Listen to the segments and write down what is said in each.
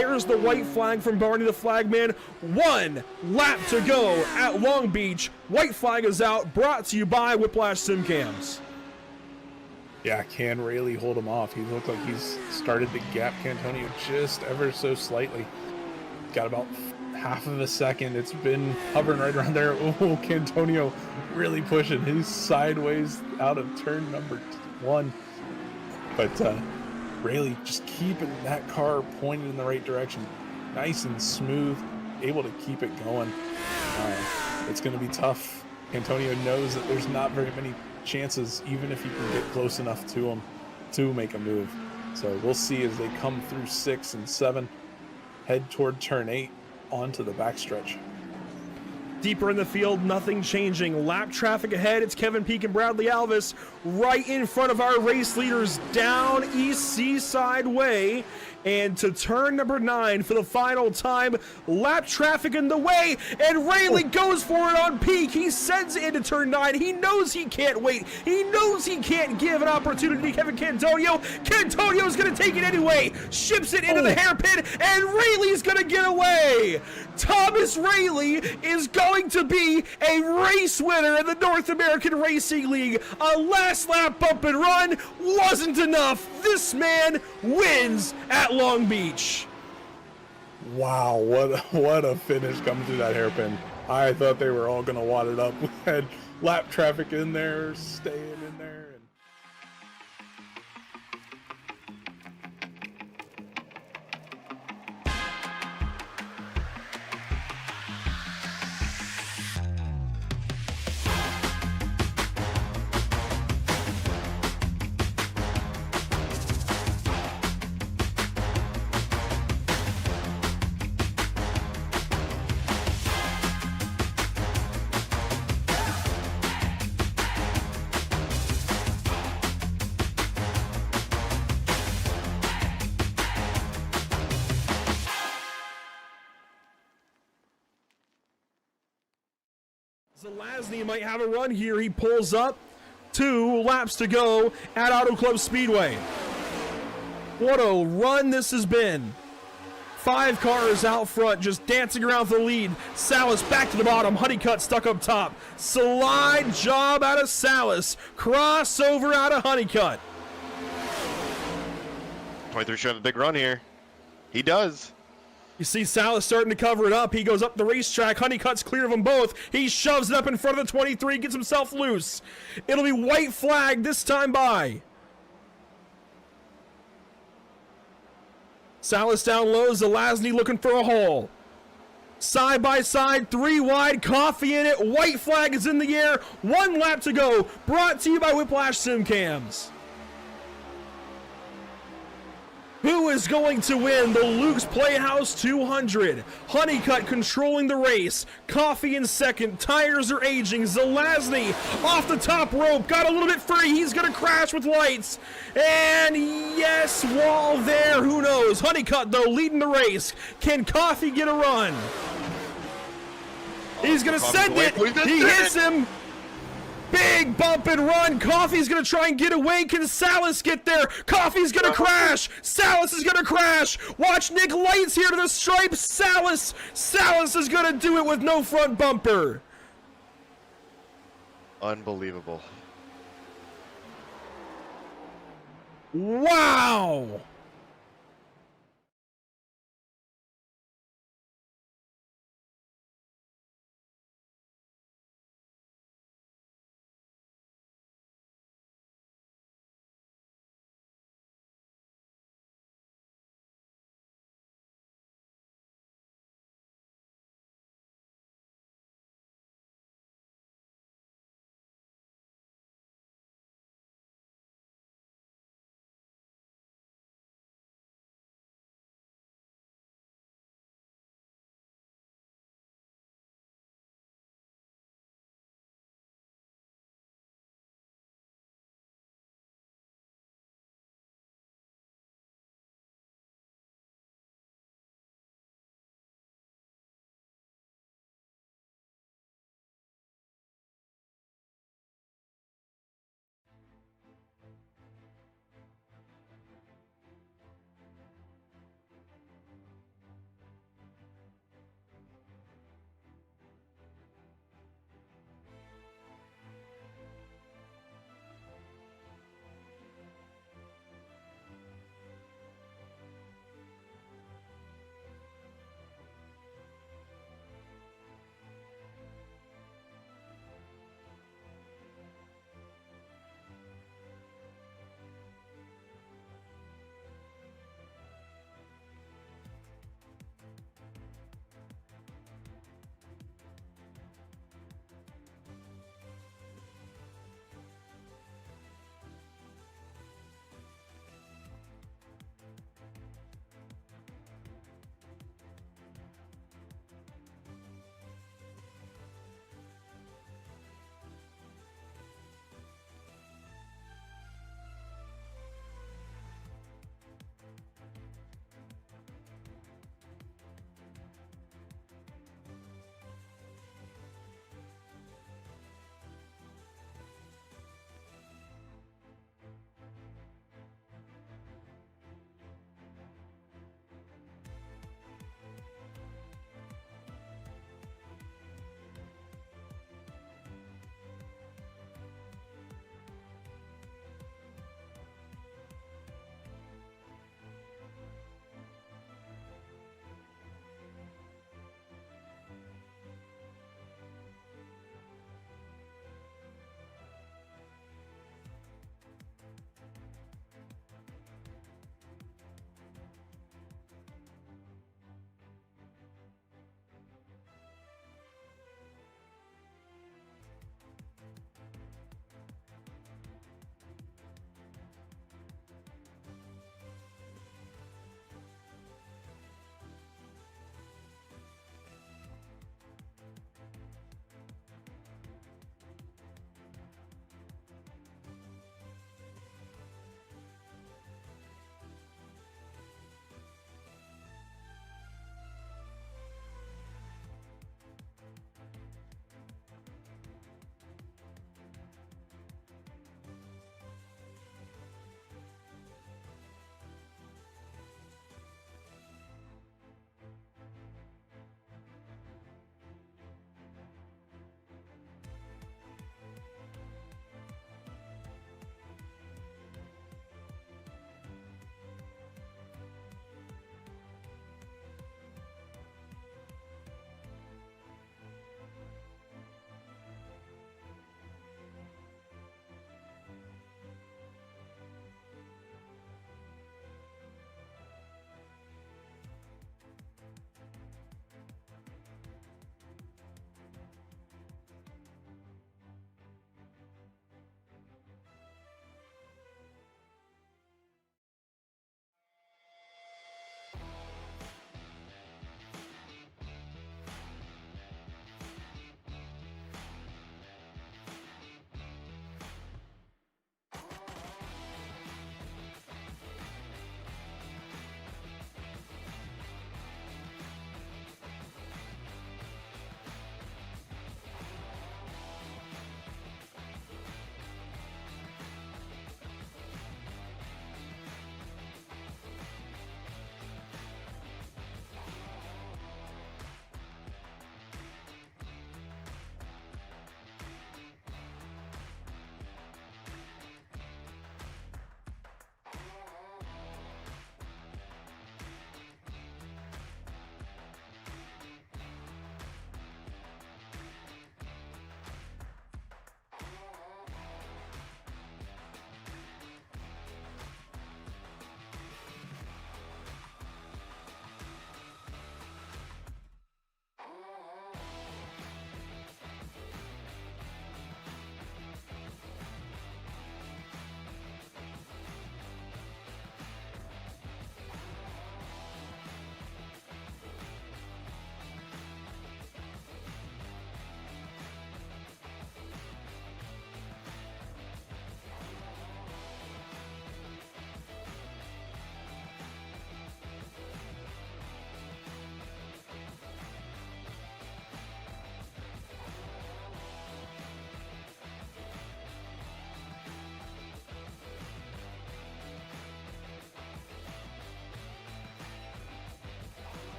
There's the white flag from Barney the Flagman. 1 lap to go at Long Beach. White flag is out, brought to you by Whiplash Simcams. Yeah, can Rayleigh hold him off? He looked like he's started to gap Cantonio just ever so slightly. Got about half of a second. It's been hovering right around there. Oh, Cantonio really pushing. He's sideways out of turn number 1. But Rayleigh just keeping that car pointed in the right direction. Nice and smooth, able to keep it going. It's going to be tough. Antonio knows that there's not very many chances, even if you can get close enough to him to make a move. So we'll see as they come through 6 and 7, head toward turn 8 onto the backstretch. Deeper in the field, nothing changing. Lap traffic ahead. It's Kevin Peak and Bradley Alvis right in front of our race leaders down East Seaside Way. And to turn number 9 for the final time. Lap traffic in the way, and Rayleigh goes for it on Peak. He sends it into turn 9. He knows he can't wait. He knows he can't give an opportunity to Kevin Cantonio. Cantonio's going to take it anyway. Ships it into the hairpin, and Rayleigh's going to get away. Thomas Rayleigh is going to be a race winner in the North American Racing League. A last lap bump and run wasn't enough. This man wins at Long Beach. Wow, what a finish coming through that hairpin. I thought they were all going to wad it up. We had lap traffic in there, staying in there. Zelazny might have a run here. He pulls up. 2 laps to go at Auto Club Speedway. What a run this has been. 5 cars out front just dancing around for the lead. Salas back to the bottom. Honeycutt stuck up top. Slide job out of Salas. Crossover out of Honeycutt. 23 should have a big run here. He does. You see Salas starting to cover it up. He goes up the racetrack. Honeycutt's clear of them both. He shoves it up in front of the 23, gets himself loose. It'll be white flag this time by. Salas down low. Zelazny looking for a hole. Side by side, 3 wide, coffee in it. White flag is in the air. 1 lap to go. Brought to you by Whiplash Simcams. Who is going to win the Luke's Playhouse 200? Honeycutt controlling the race. Coffee in second. Tires are aging. Zelazny off the top rope. Got a little bit free. He's going to crash with lights. And yes, wall there. Who knows? Honeycutt, though, leading the race. Can Coffee get a run? He's going to send it. He hits him. Big bump and run. Coffee's going to try and get away. Can Salas get there? Coffee's going to crash. Salas is going to crash. Watch Nick Lights here to the stripe. Salas is going to do it with no front bumper. Unbelievable. Wow.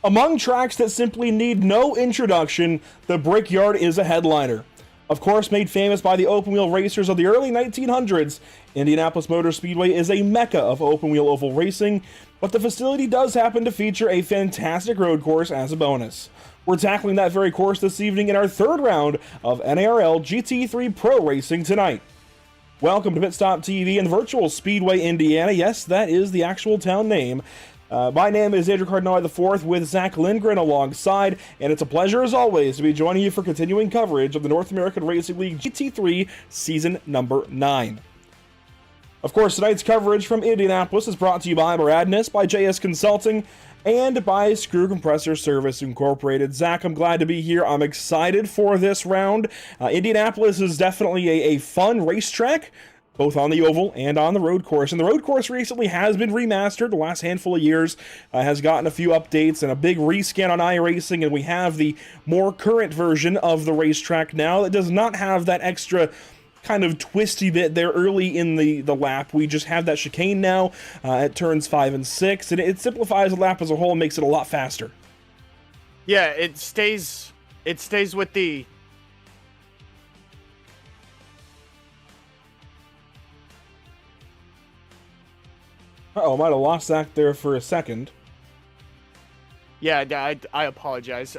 Among tracks that simply need no introduction, the Brickyard is a headliner. Of course, made famous by the open-wheel racers of the early 1900s, Indianapolis Motor Speedway is a mecca of open-wheel oval racing, but the facility does happen to feature a fantastic road course as a bonus. We're tackling that very course this evening in our third round of NARL GT3 Pro Racing tonight. Welcome to Pit Stop TV and Virtual Speedway, Indiana. Yes, that is the actual town name. My name is Andrew Cardinale IV with Zach Lindgren alongside, and it's a pleasure as always to be joining you for continuing coverage of the North American Racing League GT3 Season number 9. Of course, tonight's coverage from Indianapolis is brought to you by Maradness, by JS Consulting, and by Screw Compressor Service Incorporated. Zach, I'm glad to be here. I'm excited for this round. Indianapolis is definitely a fun racetrack, both on the oval and on the road course. And the road course recently has been remastered. The last handful of years has gotten a few updates and a big rescan on iRacing, and we have the more current version of the racetrack now that does not have that extra kind of twisty bit there early in the lap. We just have that chicane now at turns 5 and 6, and it simplifies the lap as a whole and makes it a lot faster. Yeah, it stays with the... Uh-oh, might have lost Zach there for a second. Yeah, I apologize.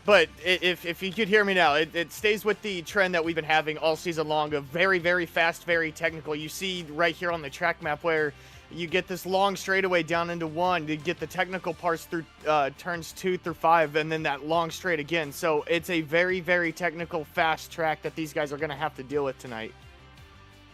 But if you could hear me now, it stays with the trend that we've been having all season long of very, very fast, very technical. You see right here on the track map where you get this long straightaway down into 1 to get the technical parts through turns 2 through 5, and then that long straight again. So it's a very, very technical, fast track that these guys are going to have to deal with tonight.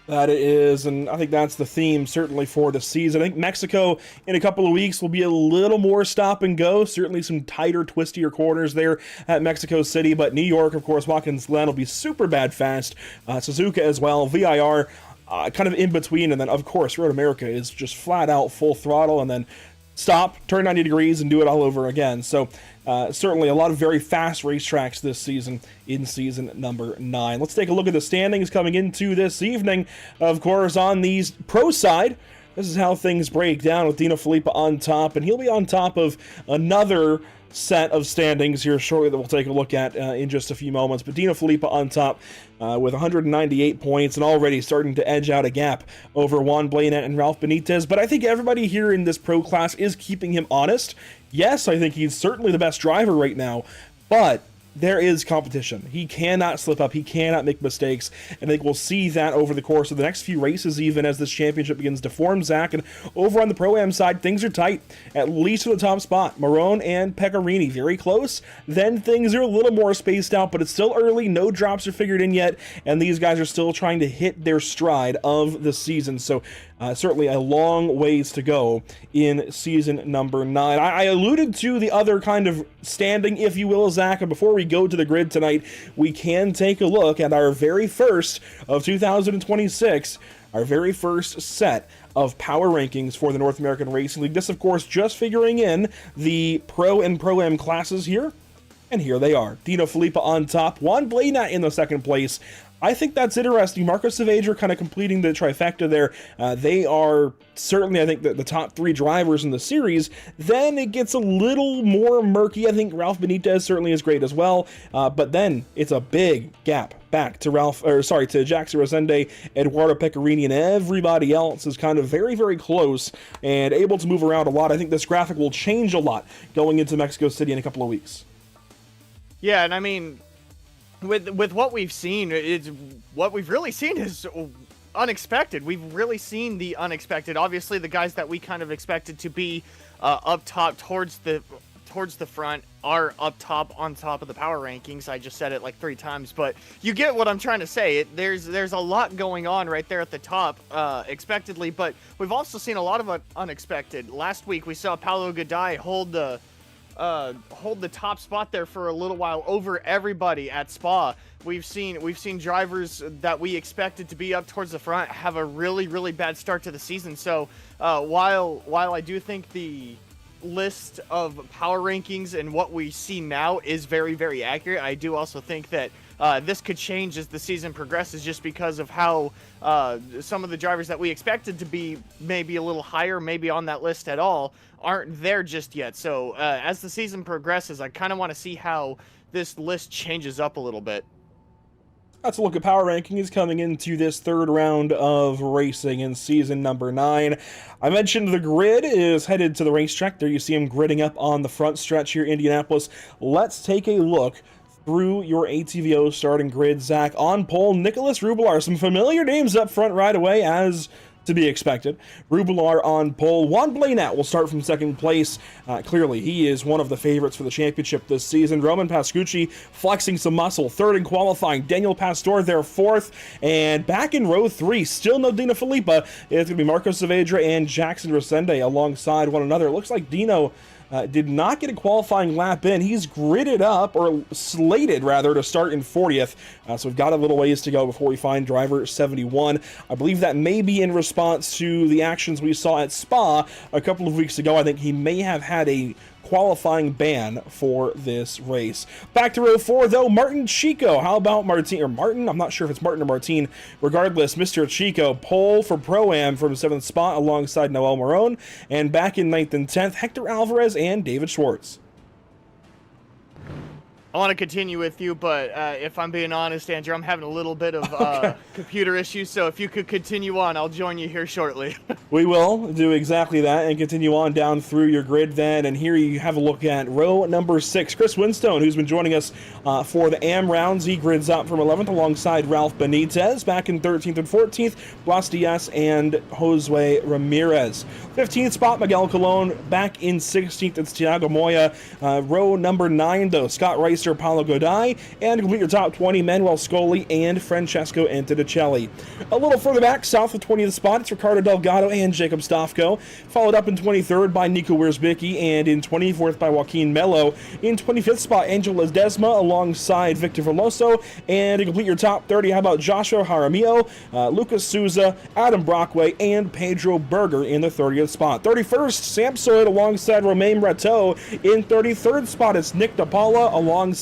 That it is, and I think that's the theme certainly for the season. I think Mexico in a couple of weeks will be a little more stop and go, certainly some tighter, twistier corners there at Mexico City, but New York, of course, Watkins Glen will be super bad fast, Suzuka as well, VIR kind of in between, and then of course Road America is just flat out full throttle, and then stop, turn 90 degrees, and do it all over again. So certainly a lot of very fast racetracks this season in season number 9. Let's take a look at the standings coming into this evening. Of course, on the pro side, this is how things break down with Dino Filippa on top, and he'll be on top of another set of standings here shortly that we'll take a look at in just a few moments. But Dino Filippa on top with 198 points and already starting to edge out a gap over Juan Blanett and Ralph Benitez. But I think everybody here in this pro class is keeping him honest. Yes, I think he's certainly the best driver right now, but there is competition. He cannot slip up. He cannot make mistakes. And I think we'll see that over the course of the next few races, even as this championship begins to form, Zach. And over on the Pro-Am side, things are tight, at least to the top spot. Marone and Pecorini very close. Then things are a little more spaced out, but it's still early. No drops are figured in yet. And these guys are still trying to hit their stride of the season. So certainly a long ways to go in season number 9. I alluded to the other kind of standing, if you will, Zach, and before we go to the grid tonight, we can take a look at our very first of 2026, our very first set of power rankings for the North American Racing League. This, of course, just figuring in the Pro and Pro-Am classes here. And here they are. Dino Filippa on top, Juan Blanett in the second place. I think that's interesting. Marco Saavedra kind of completing the trifecta there. They are certainly, I think, the top 3 drivers in the series. Then it gets a little more murky. I think Ralph Benitez certainly is great as well. But then it's a big gap back to Jackson Rosende, Eduardo Pecorini, and everybody else is kind of very, very close and able to move around a lot. I think this graphic will change a lot going into Mexico City in a couple of weeks. Yeah, and I mean, with what we've seen, what we've really seen is unexpected. We've really seen the unexpected. Obviously, the guys that we kind of expected to be up top towards the front are up top on top of the power rankings. I just said it like 3 times, but you get what I'm trying to say. There's a lot going on right there at the top, expectedly, but we've also seen a lot of unexpected. Last week we saw Paulo Gadai hold the top spot there for a little while over everybody at Spa. We've seen drivers that we expected to be up towards the front have a really, really bad start to the season. So while I do think the list of power rankings and what we see now is very, very accurate, I do also think that this could change as the season progresses, just because of how some of the drivers that we expected to be maybe a little higher, maybe on that list at all, aren't there just yet. So as the season progresses, I kind of want to see how this list changes up a little bit. Let's look at power rankings coming into this third round of racing in season number 9. I mentioned the grid is headed to the racetrack. There you see him gridding up on the front stretch here, Indianapolis. Let's take a look through your ATVO starting grid. Zach, on pole, Nicholas Rubelar. Some familiar names up front right away, as to be expected. Rubelar on pole. Juan Blainat will start from second place. Clearly, he is one of the favorites for the championship this season. Roman Pascucci flexing some muscle. Third in qualifying. Daniel Pastor there fourth. And back in row 3, still no Dino Filippa. It's going to be Marco Saavedra and Jackson Resende alongside one another. It looks like Dino did not get a qualifying lap in. He's gridded up, or slated rather, to start in 40th. So we've got a little ways to go before we find driver 71. I believe that may be in response to the actions we saw at Spa a couple of weeks ago. I think he may have had a qualifying ban for this race. Back to row 4 though, Martin Chico. How about Martin, or Martin? I'm not sure if it's Martin or Martin. Regardless, Mr. Chico, pole for Pro-Am from 7th spot alongside Noel Marone. And back in 9th and 10th, Hector Alvarez and David Schwartz. I want to continue with you, but if I'm being honest, Andrew, I'm having a little bit of computer issues, so if you could continue on, I'll join you here shortly. We will do exactly that and continue on down through your grid then. And here you have a look at row number 6. Chris Winstone, who's been joining us for the AM rounds. He grids up from 11th alongside Ralph Benitez. Back in 13th and 14th, Blas Diaz and Josue Ramirez. 15th spot, Miguel Colon. Back in 16th, it's Thiago Moya. Row number 9, though, Scott Ricer, Paulo Godai, and complete your top 20, Manuel Scoli and Francesco Antonicelli. A little further back, south of 20th spot, it's Ricardo Delgado and Jacob Stofko, followed up in 23rd by Nico Wierzbicki, and in 24th by Joaquin Mello. In 25th spot, Angel Ledesma alongside Victor Veloso, and to complete your top 30, how about Joshua Jaramillo, Lucas Souza, Adam Brockway, and Pedro Berger in the 30th spot. 31st, Sam Soyd alongside Romain Rateau. In 33rd spot, it's Nick DePaula alongside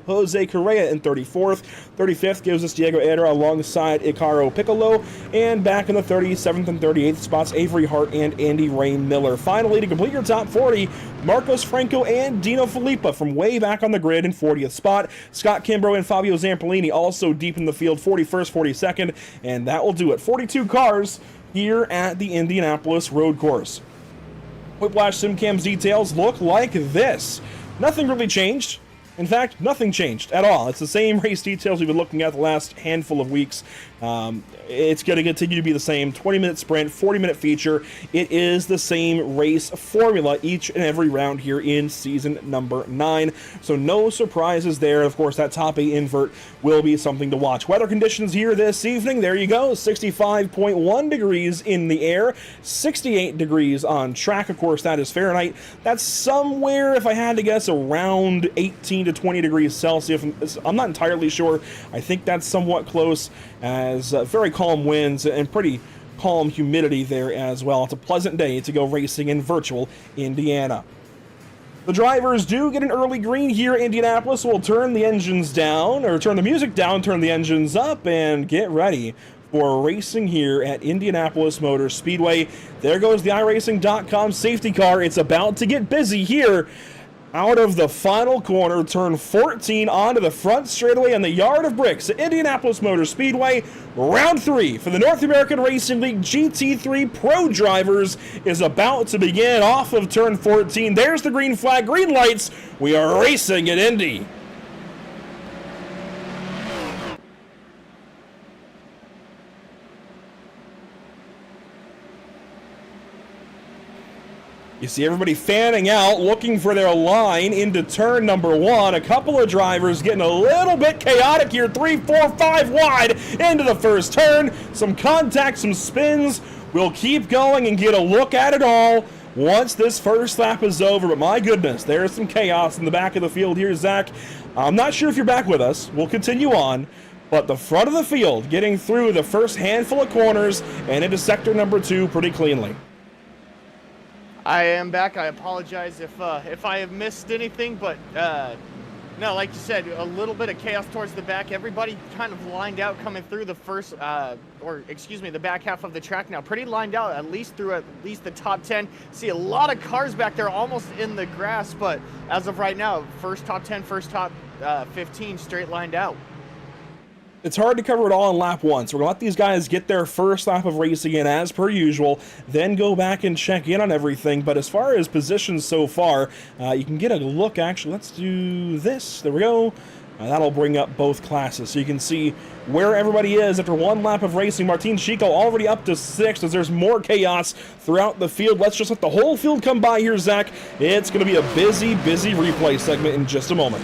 Jose Correa in 34th. 35th gives us Diego Era alongside Icaro Piccolo. And back in the 37th and 38th spots, Avery Hart and Andy Rain Miller. Finally, to complete your top 40, Marcos Franco and Dino Filippa from way back on the grid in 40th spot. Scott Kimbrough and Fabio Zampolini also deep in the field, 41st, 42nd. And that will do it. 42 cars here at the Indianapolis Road Course. Whiplash SimCam's details look like this. Nothing really changed. In fact, nothing changed at all. It's the same race details we've been looking at the last handful of weeks. It's going to continue to be the same 20-minute sprint, 40-minute feature. It is the same race formula each and every round here in season number 9. So no surprises there. Of course, that top 8 invert will be something to watch. Weather conditions here this evening. There you go. 65.1 degrees in the air, 68 degrees on track. Of course, that is Fahrenheit. That's somewhere, if I had to guess, around 18 to 20 degrees Celsius. I'm not entirely sure. I think that's somewhat close, as very calm winds and pretty calm humidity there as well. It's a pleasant day to go racing in virtual Indiana. The drivers do get an early green here in Indianapolis. We'll turn the engines down, or turn the music down, turn the engines up, and get ready for racing here at Indianapolis Motor Speedway. There goes the iRacing.com safety car. It's about to get busy here. Out of the final corner, turn 14 onto the front straightaway on the Yard of Bricks at Indianapolis Motor Speedway. Round 3 for the North American Racing League GT3 Pro Drivers is about to begin off of turn 14. There's the green flag, green lights. We are racing at Indy. You see everybody fanning out, looking for their line into turn number 1. A couple of drivers getting a little bit chaotic here. 3, 4, 5 wide into the first turn. Some contact, some spins. We'll keep going and get a look at it all once this first lap is over. But my goodness, there's some chaos in the back of the field here, Zach. I'm not sure if you're back with us. We'll continue on. But the front of the field getting through the first handful of corners and into sector number 2 pretty cleanly. I am back. I apologize if I have missed anything, but No, like you said, a little bit of chaos towards the back. Everybody kind of lined out coming through the first, the back half of the track now. Pretty lined out, at least through at least the top 10. See a lot of cars back there almost in the grass, but as of right now, first top 10, first top 15 straight lined out. It's hard to cover it all in lap 1, so we're going to let these guys get their first lap of racing in as per usual, then go back and check in on everything. But as far as positions so far, you can get a look. Actually, let's do this. There we go. That'll bring up both classes, so you can see where everybody is after one lap of racing. Martin Chico already up to 6th as there's more chaos throughout the field. Let's just let the whole field come by here, Zach. It's going to be a busy replay segment in just a moment.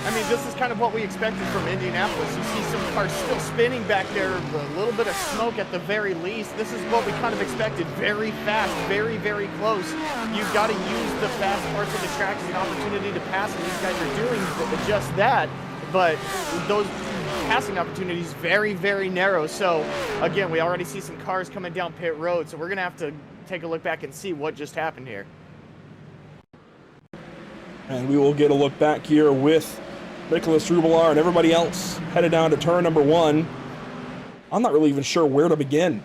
I mean, this is kind of what we expected from Indianapolis. You see some cars still spinning back there, a little bit of smoke at the very least. This is what we kind of expected. Very fast, very close. You've got to use the fast parts of the track as an opportunity to pass, and these guys are doing just that. But those passing opportunities very narrow. So, again, we already see some cars coming down pit road, so we're going to have to take a look back and see what just happened here. And we will get a look back here with Nicholas Rubelar and everybody else headed down to turn number 1. I'm not really even sure where to begin.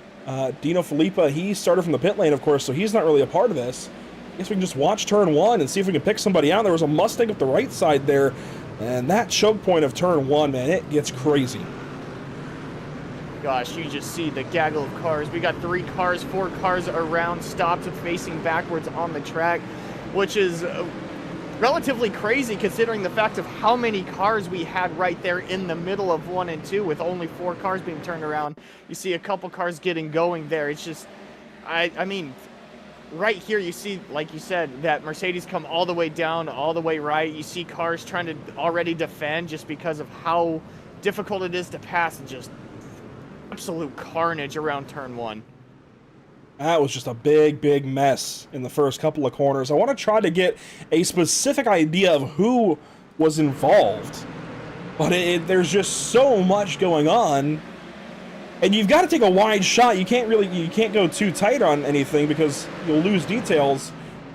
Dino Filippa, he started from the pit lane, of course, so he's not really a part of this. I guess we can just watch turn 1 and see if we can pick somebody out. There was a Mustang up the right side there, and that choke point of turn 1, man, it gets crazy. Gosh, you just see the gaggle of cars. We got 3 cars, 4 cars around, stopped facing backwards on the track, which is relatively crazy considering the fact of how many cars we had right there in the middle of 1 and 2 with only 4 cars being turned around. You see a couple cars getting going there. It's just, I mean, right here you see, like you said, that Mercedes come all the way down, all the way right. You see cars trying to already defend just because of how difficult it is to pass, and just absolute carnage around turn 1. That was just a big mess in the first couple of corners. I want to try to get a specific idea of who was involved, but there's just so much going on, and you've got to take a wide shot. You can't go too tight on anything because you'll lose details.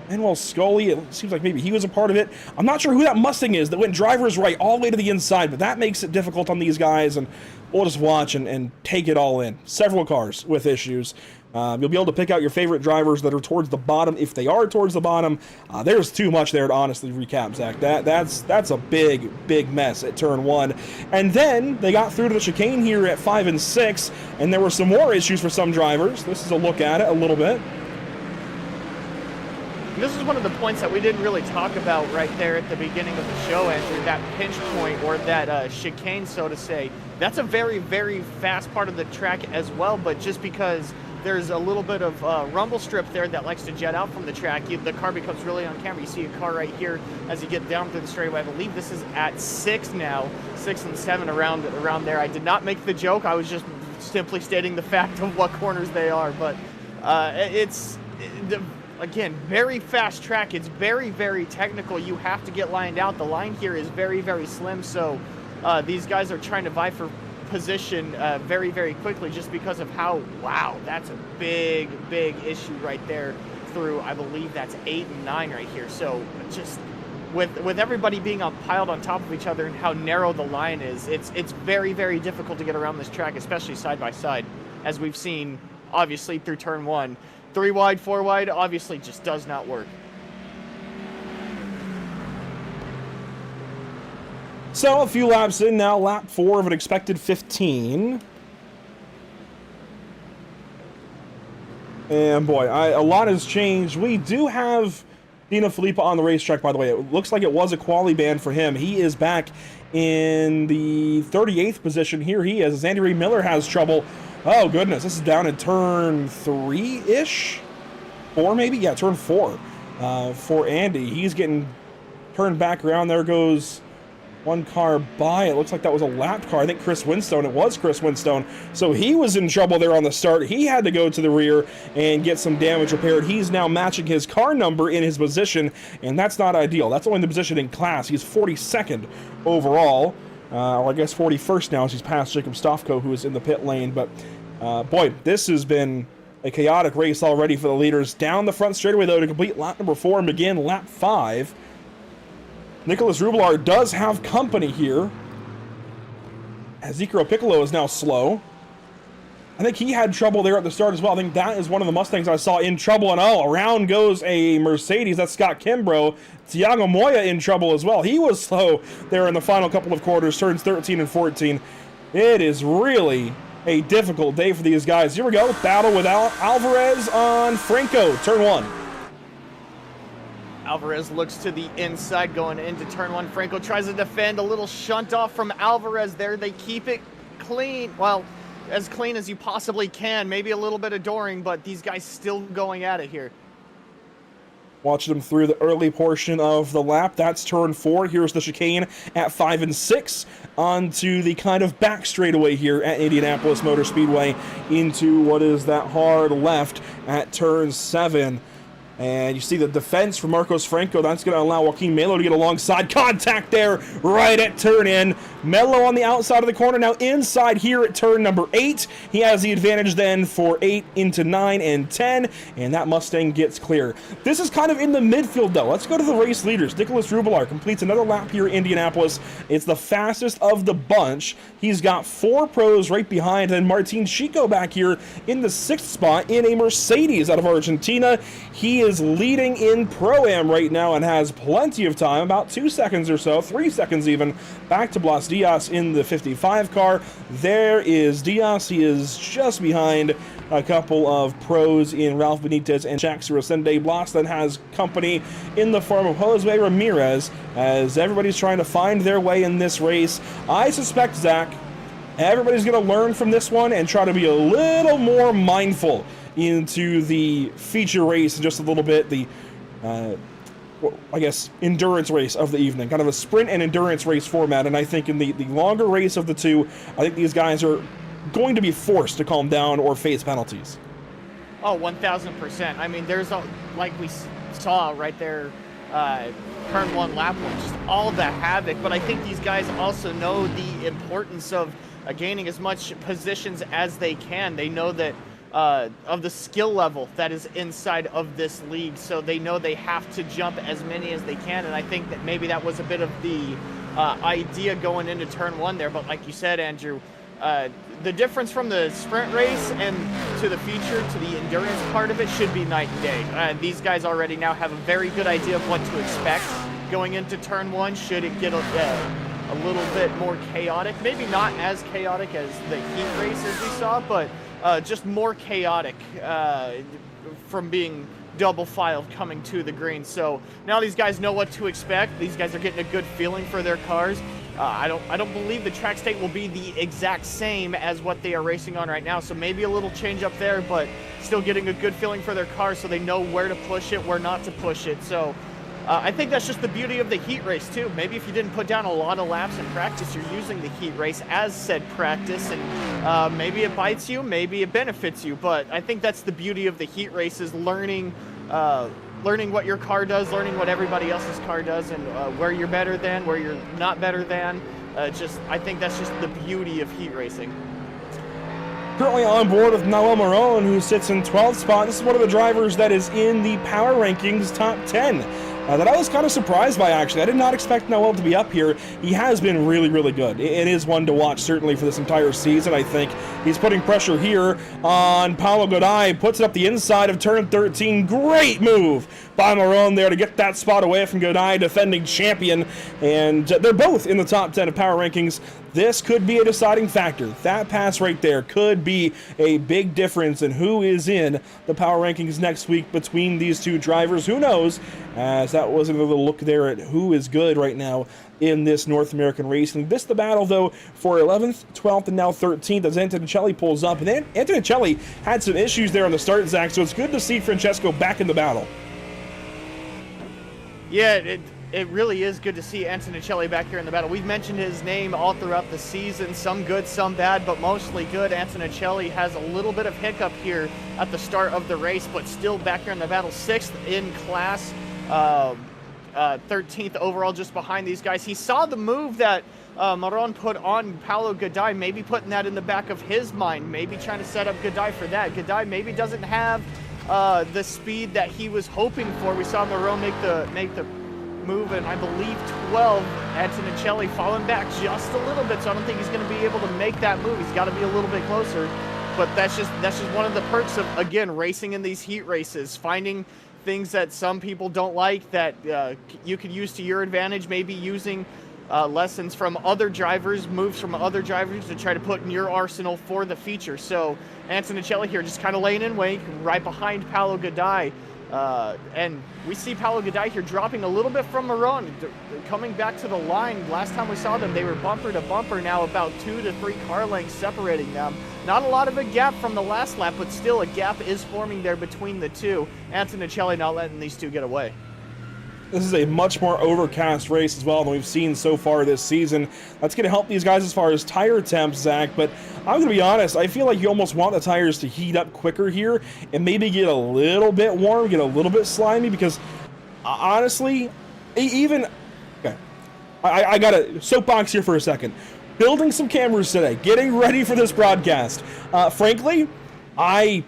Manuel Scully, it seems like maybe he was a part of it. I'm not sure who that Mustang is that went driver's right all the way to the inside, but that makes it difficult on these guys, and we'll just watch and take it all in. Several cars with issues. You'll be able to pick out your favorite drivers that are towards the bottom, if they are towards the bottom. There's too much there to honestly recap, Zach. That's a big mess at turn 1. And then they got through to the chicane here at 5 and 6, and there were some more issues for some drivers. This is a look at it a little bit. This is one of the points that we didn't really talk about right there at the beginning of the show, Andrew, that pinch point, or that chicane, so to say. That's a very fast part of the track as well, but just because there's a little bit of rumble strip there that likes to jet out from the track, the car becomes really on camera. You see a car right here as you get down through the straightaway. I believe this is at 6 now, 6 and 7 around there. I did not make the joke. I was just simply stating the fact of what corners they are, but again, very fast track. It's very technical. You have to get lined out. The line here is very slim, so these guys are trying to vie for position very quickly just because of how, wow, that's a big issue right there through, I believe that's 8 and 9 right here. So just with everybody being piled on top of each other and how narrow the line is, it's very difficult to get around this track, especially side by side, as we've seen obviously through turn 1. 3 wide, 4 wide, obviously just does not work. So a few laps in now, lap 4 of an expected 15. And boy, a lot has changed. We do have Dino Filippa on the racetrack, by the way. It looks like it was a quali ban for him. He is back in the 38th position. Here he is, as Andy Ray Miller has trouble. Oh goodness, this is down in turn 3-ish? 4 maybe? Yeah, turn 4 for Andy. He's getting turned back around. There goes one car by. It looks like that was a lap car. I think Chris Winstone. It was Chris Winstone. So he was in trouble there on the start. He had to go to the rear and get some damage repaired. He's now matching his car number in his position, and that's not ideal. That's only the position in class. He's 42nd overall. Or I guess 41st now as he's passed Jacob Stofko, who is in the pit lane. But boy, this has been a chaotic race already for the leaders. Down the front straightaway, though, to complete lap number 4 and begin lap 5. Nicholas Rubelar does have company here. Ezekiel Piccolo is now slow. I think he had trouble there at the start as well. I think that is one of the Mustangs I saw in trouble. And oh, around goes a Mercedes. That's Scott Kimbrough. Thiago Moya in trouble as well. He was slow there in the final couple of quarters, turns 13 and 14. It is really a difficult day for these guys. Here we go. Battle with Alvarez on Franco, turn 1. Alvarez looks to the inside going into turn 1. Franco tries to defend. A little shunt off from Alvarez there. They keep it clean. Well, as clean as you possibly can. Maybe a little bit adoring, but these guys still going at it here. Watching them through the early portion of the lap. That's turn 4. Here's the chicane at 5 and 6. Onto the kind of back straightaway here at Indianapolis Motor Speedway into what is that hard left at turn 7. And you see the defense from Marcos Franco. That's going to allow Joaquin Melo to get alongside. Contact there right at turn in. Melo on the outside of the corner. Now inside here at turn number 8. He has the advantage then for 8 into 9 and 10. And that Mustang gets clear. This is kind of in the midfield though. Let's go to the race leaders. Nicholas Rubelar completes another lap here in Indianapolis. It's the fastest of the bunch. He's got 4 pros right behind. And Martin Chico back here in the 6th spot in a Mercedes out of Argentina. He is leading in Pro-Am right now and has plenty of time, about 2 seconds or so, 3 seconds even, back to Blas Diaz in the 55 car. There is Diaz. He is just behind a couple of pros in Ralph Benitez and Jack Surasende. Blas then has company in the form of Jose Ramirez as everybody's trying to find their way in this race. I suspect, Zach, everybody's going to learn from this one and try to be a little more mindful into the feature race in just a little bit, the, I guess, endurance race of the evening. Kind of a sprint and endurance race format, and I think in the longer race of the two, I think these guys are going to be forced to calm down or face penalties. Oh, 1,000%. I mean, there's, like we saw right there, turn 1, lap 1, just all the havoc, but I think these guys also know the importance of gaining as much positions as they can. They know that of the skill level that is inside of this league, so they know they have to jump as many as they can, and I think that maybe that was a bit of the idea going into turn 1 there. But like you said, Andrew, the difference from the sprint race and to the feature to the endurance part of it should be night and day. These guys already now have a very good idea of what to expect going into turn 1 should it get a little bit more chaotic. Maybe not as chaotic as the heat race as we saw, but just more chaotic from being double filed coming to the green. So now these guys know what to expect. These guys are getting a good feeling for their cars. I don't believe the track state will be the exact same as what they are racing on right now. So maybe a little change up there, but still getting a good feeling for their cars so they know where to push it, where not to push it. So I think that's just the beauty of the heat race too. Maybe if you didn't put down a lot of laps in practice, you're using the heat race as said practice, and maybe it bites you, maybe it benefits you. But I think that's the beauty of the heat race, is learning what your car does, learning what everybody else's car does, and where you're better than, where you're not better than. I think that's just the beauty of heat racing. Currently on board with Noel Marone, who sits in 12th spot. This is one of the drivers that is in the power rankings top 10. That I was kind of surprised by, actually. I did not expect Noel to be up here. He has been really, really good. It is one to watch, certainly, for this entire season, I think. He's putting pressure here on Paulo Goday. Puts it up the inside of turn 13. Great move by Marone there to get that spot away from Goday, defending champion. And they're both in the top 10 of power rankings. This could be a deciding factor. That pass right there could be a big difference in who is in the power rankings next week between these two drivers. Who knows? As that was another look there at who is good right now in this North American racing. This the battle, though, for 11th, 12th, and now 13th as Antonelli pulls up. And then Antonelli had some issues there on the start, Zach, so it's good to see Francesco back in the battle. Yeah, it really is good to see Antonelli back here in the battle. We've mentioned his name all throughout the season, some good, some bad, but mostly good. Antonelli has a little bit of hiccup here at the start of the race, but still back here in the battle, 6th in class, 13th overall, just behind these guys. He saw the move that Marone put on Paulo Goday, maybe putting that in the back of his mind, maybe trying to set up Goday for that. Goday maybe doesn't have the speed that he was hoping for. We saw Marone make the move, and I believe 12. Antonelli falling back just a little bit, so I don't think he's going to be able to make that move. He's got to be a little bit closer. But that's just one of the perks of, again, racing in these heat races, finding things that some people don't like that you could use to your advantage, maybe using lessons from other drivers, moves from other drivers to try to put in your arsenal for the feature. So Antonelli here just kind of laying in wait right behind Paulo Gadai. And we see Paulo Gadai here dropping a little bit from Maron, coming back to the line. Last time we saw them, they were bumper to bumper, now about 2 to 3 car lengths separating them. Not a lot of a gap from the last lap, but still a gap is forming there between the two. Antonelli not letting these two get away. This is a much more overcast race as well than we've seen so far this season. That's going to help these guys as far as tire temps, Zach, but I'm going to be honest, I feel like you almost want the tires to heat up quicker here and maybe get a little bit warm, get a little bit slimy, because honestly, even... Okay, I got a soapbox here for a second. Building some cameras today, getting ready for this broadcast. Frankly, I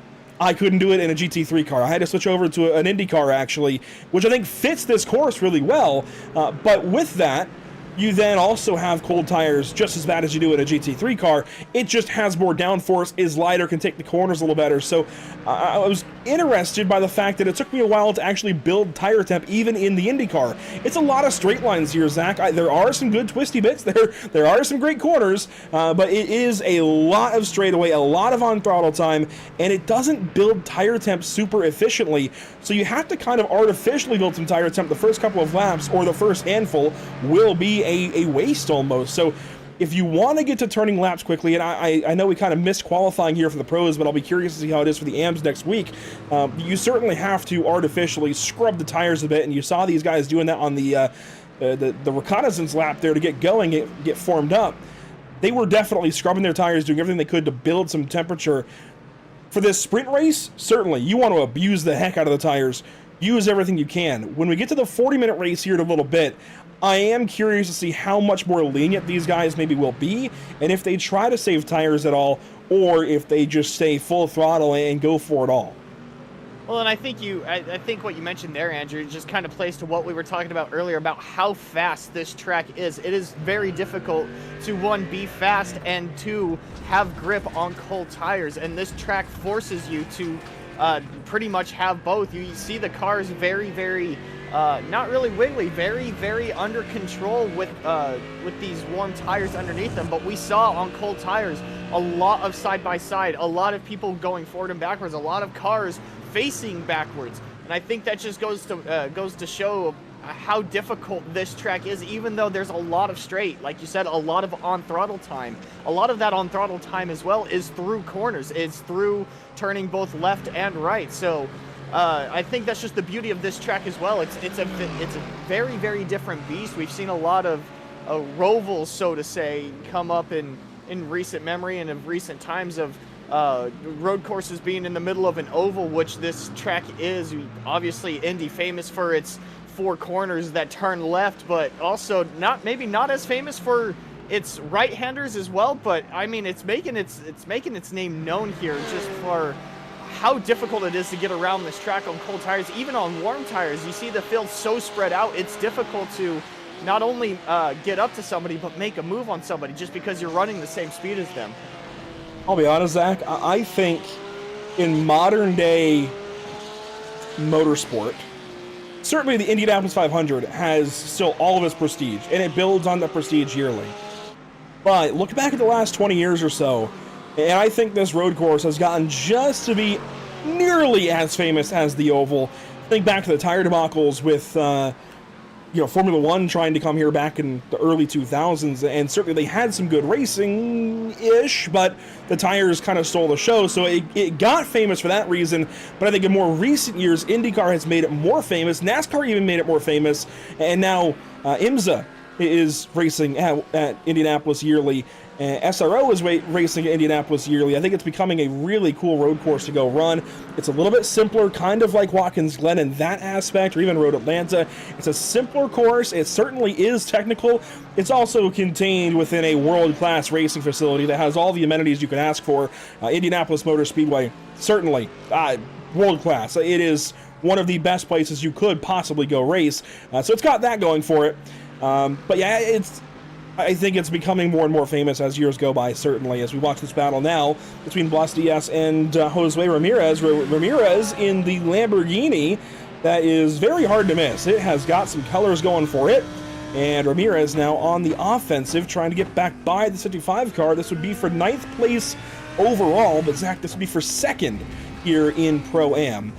couldn't do it in a GT3 car. I had to switch over to an Indy car, actually, which I think fits this course really well. But with that, you then also have cold tires just as bad as you do in a GT3 car. It just has more downforce, is lighter, can take the corners a little better. So I was interested by the fact that it took me a while to actually build tire temp even in the Indy car. It's a lot of straight lines here, Zach. There are some good twisty bits. There are some great corners, but it is a lot of straightaway, a lot of on throttle time, and it doesn't build tire temp super efficiently. So you have to kind of artificially build some tire temp the first couple of laps, or the first handful will be a waste almost. So if you want to get to turning laps quickly, and I know we kind of missed qualifying here for the pros, but I'll be curious to see how it is for the AMs next week, you certainly have to artificially scrub the tires a bit, and you saw these guys doing that on the reconnaissance lap there to get going, get formed up. They were definitely scrubbing their tires, doing everything they could to build some temperature. For this sprint race, certainly, you want to abuse the heck out of the tires. Use everything you can. When we get to the 40-minute race here in a little bit, I am curious to see how much more lenient these guys maybe will be, and if they try to save tires at all, or if they just stay full throttle and go for it all. Well, and I think what you mentioned there, Andrew, just kind of plays to what we were talking about earlier about how fast this track is. It is very difficult to, one, be fast, and two, have grip on cold tires, and this track forces you to pretty much have both. You see the cars very, very not really wiggly, very, very under control with these warm tires underneath them. But we saw on cold tires a lot of side-by-side, a lot of people going forward and backwards, a lot of cars facing backwards. And I think that just goes to show how difficult this track is, even though there's a lot of straight, like you said, a lot of on throttle time. A lot of that on throttle time as well is through corners, it's through turning both left and right. So I think that's just the beauty of this track as well. It's a very, very different beast. We've seen a lot of rovals, so to say, come up in recent memory and of recent times of road courses being in the middle of an oval, which this track is. Obviously, Indy famous for its 4 corners that turn left, but also maybe not as famous for its right-handers as well. But I mean, it's making its name known here just for how difficult it is to get around this track on cold tires. Even on warm tires, you see the field so spread out, it's difficult to not only get up to somebody, but make a move on somebody just because you're running the same speed as them. I'll be honest, Zach, I think in modern day motorsport, certainly the Indianapolis 500 has still all of its prestige, and it builds on the prestige yearly. But look back at the last 20 years or so, and I think this road course has gotten just to be nearly as famous as the oval. Think back to the tire debacles with Formula One trying to come here back in the early 2000s, and certainly they had some good racing-ish, but the tires kind of stole the show, so it got famous for that reason. But I think in more recent years, IndyCar has made it more famous, NASCAR even made it more famous, and now IMSA is racing at Indianapolis yearly. SRO is racing at Indianapolis yearly. I think it's becoming a really cool road course to go run. It's a little bit simpler, kind of like Watkins Glen in that aspect, or even Road Atlanta. It's a simpler course. It certainly is technical. It's also contained within a world-class racing facility that has all the amenities you can ask for. Indianapolis Motor Speedway, certainly world-class. It is one of the best places you could possibly go race. So it's got that going for it. But yeah, I think it's becoming more and more famous as years go by, certainly, as we watch this battle now between Blas Diaz and Josue Ramirez. Ramirez in the Lamborghini that is very hard to miss. It has got some colors going for it. And Ramirez now on the offensive, trying to get back by the 55 car. This would be for 9th place overall, but Zach, this would be for 2nd here in Pro-Am.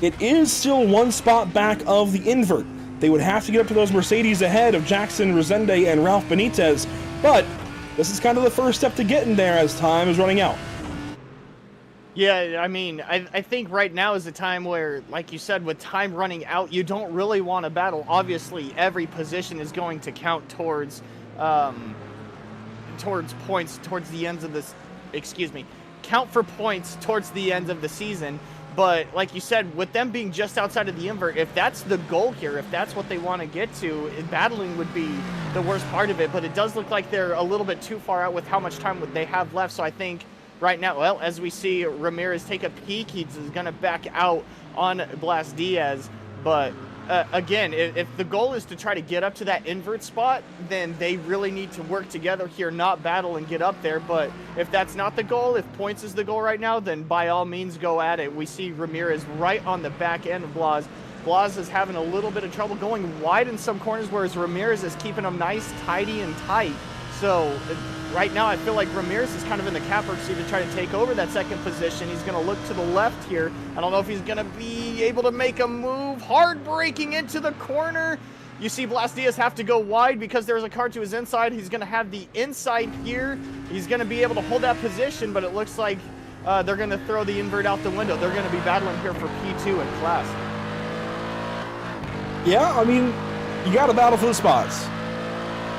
It is still 1 spot back of the invert. They would have to get up to those Mercedes ahead of Jackson Resende and Ralph Benitez, but this is kind of the first step to getting there as time is running out. Yeah, I mean, I think right now is the time where, like you said, with time running out, you don't really want to battle. Obviously, every position is going to count towards points towards the ends of this. Excuse me, count for points towards the end of the season. But like you said, with them being just outside of the invert, if that's the goal here, if that's what they want to get to, battling would be the worst part of it. But it does look like they're a little bit too far out with how much time they have left. So I think right now, well, as we see Ramirez take a peek, he's going to back out on Blas Diaz. But again, if the goal is to try to get up to that invert spot, then they really need to work together here, not battle and get up there. But if that's not the goal, if points is the goal right now, then by all means go at it. We see Ramirez right on the back end of Blas. Blas is having a little bit of trouble going wide in some corners, whereas Ramirez is keeping them nice, tidy, and tight. So right now I feel like Ramirez is kind of in the catbird seat to try to take over that 2nd position. He's going to look to the left here. I don't know if he's going to be able to make a move. Hard braking into the corner. You see Blas Diaz have to go wide because there's a car to his inside. He's going to have the inside here. He's going to be able to hold that position, but it looks like they're going to throw the invert out the window. They're going to be battling here for P2 in class. Yeah, I mean, you got to battle for the spots.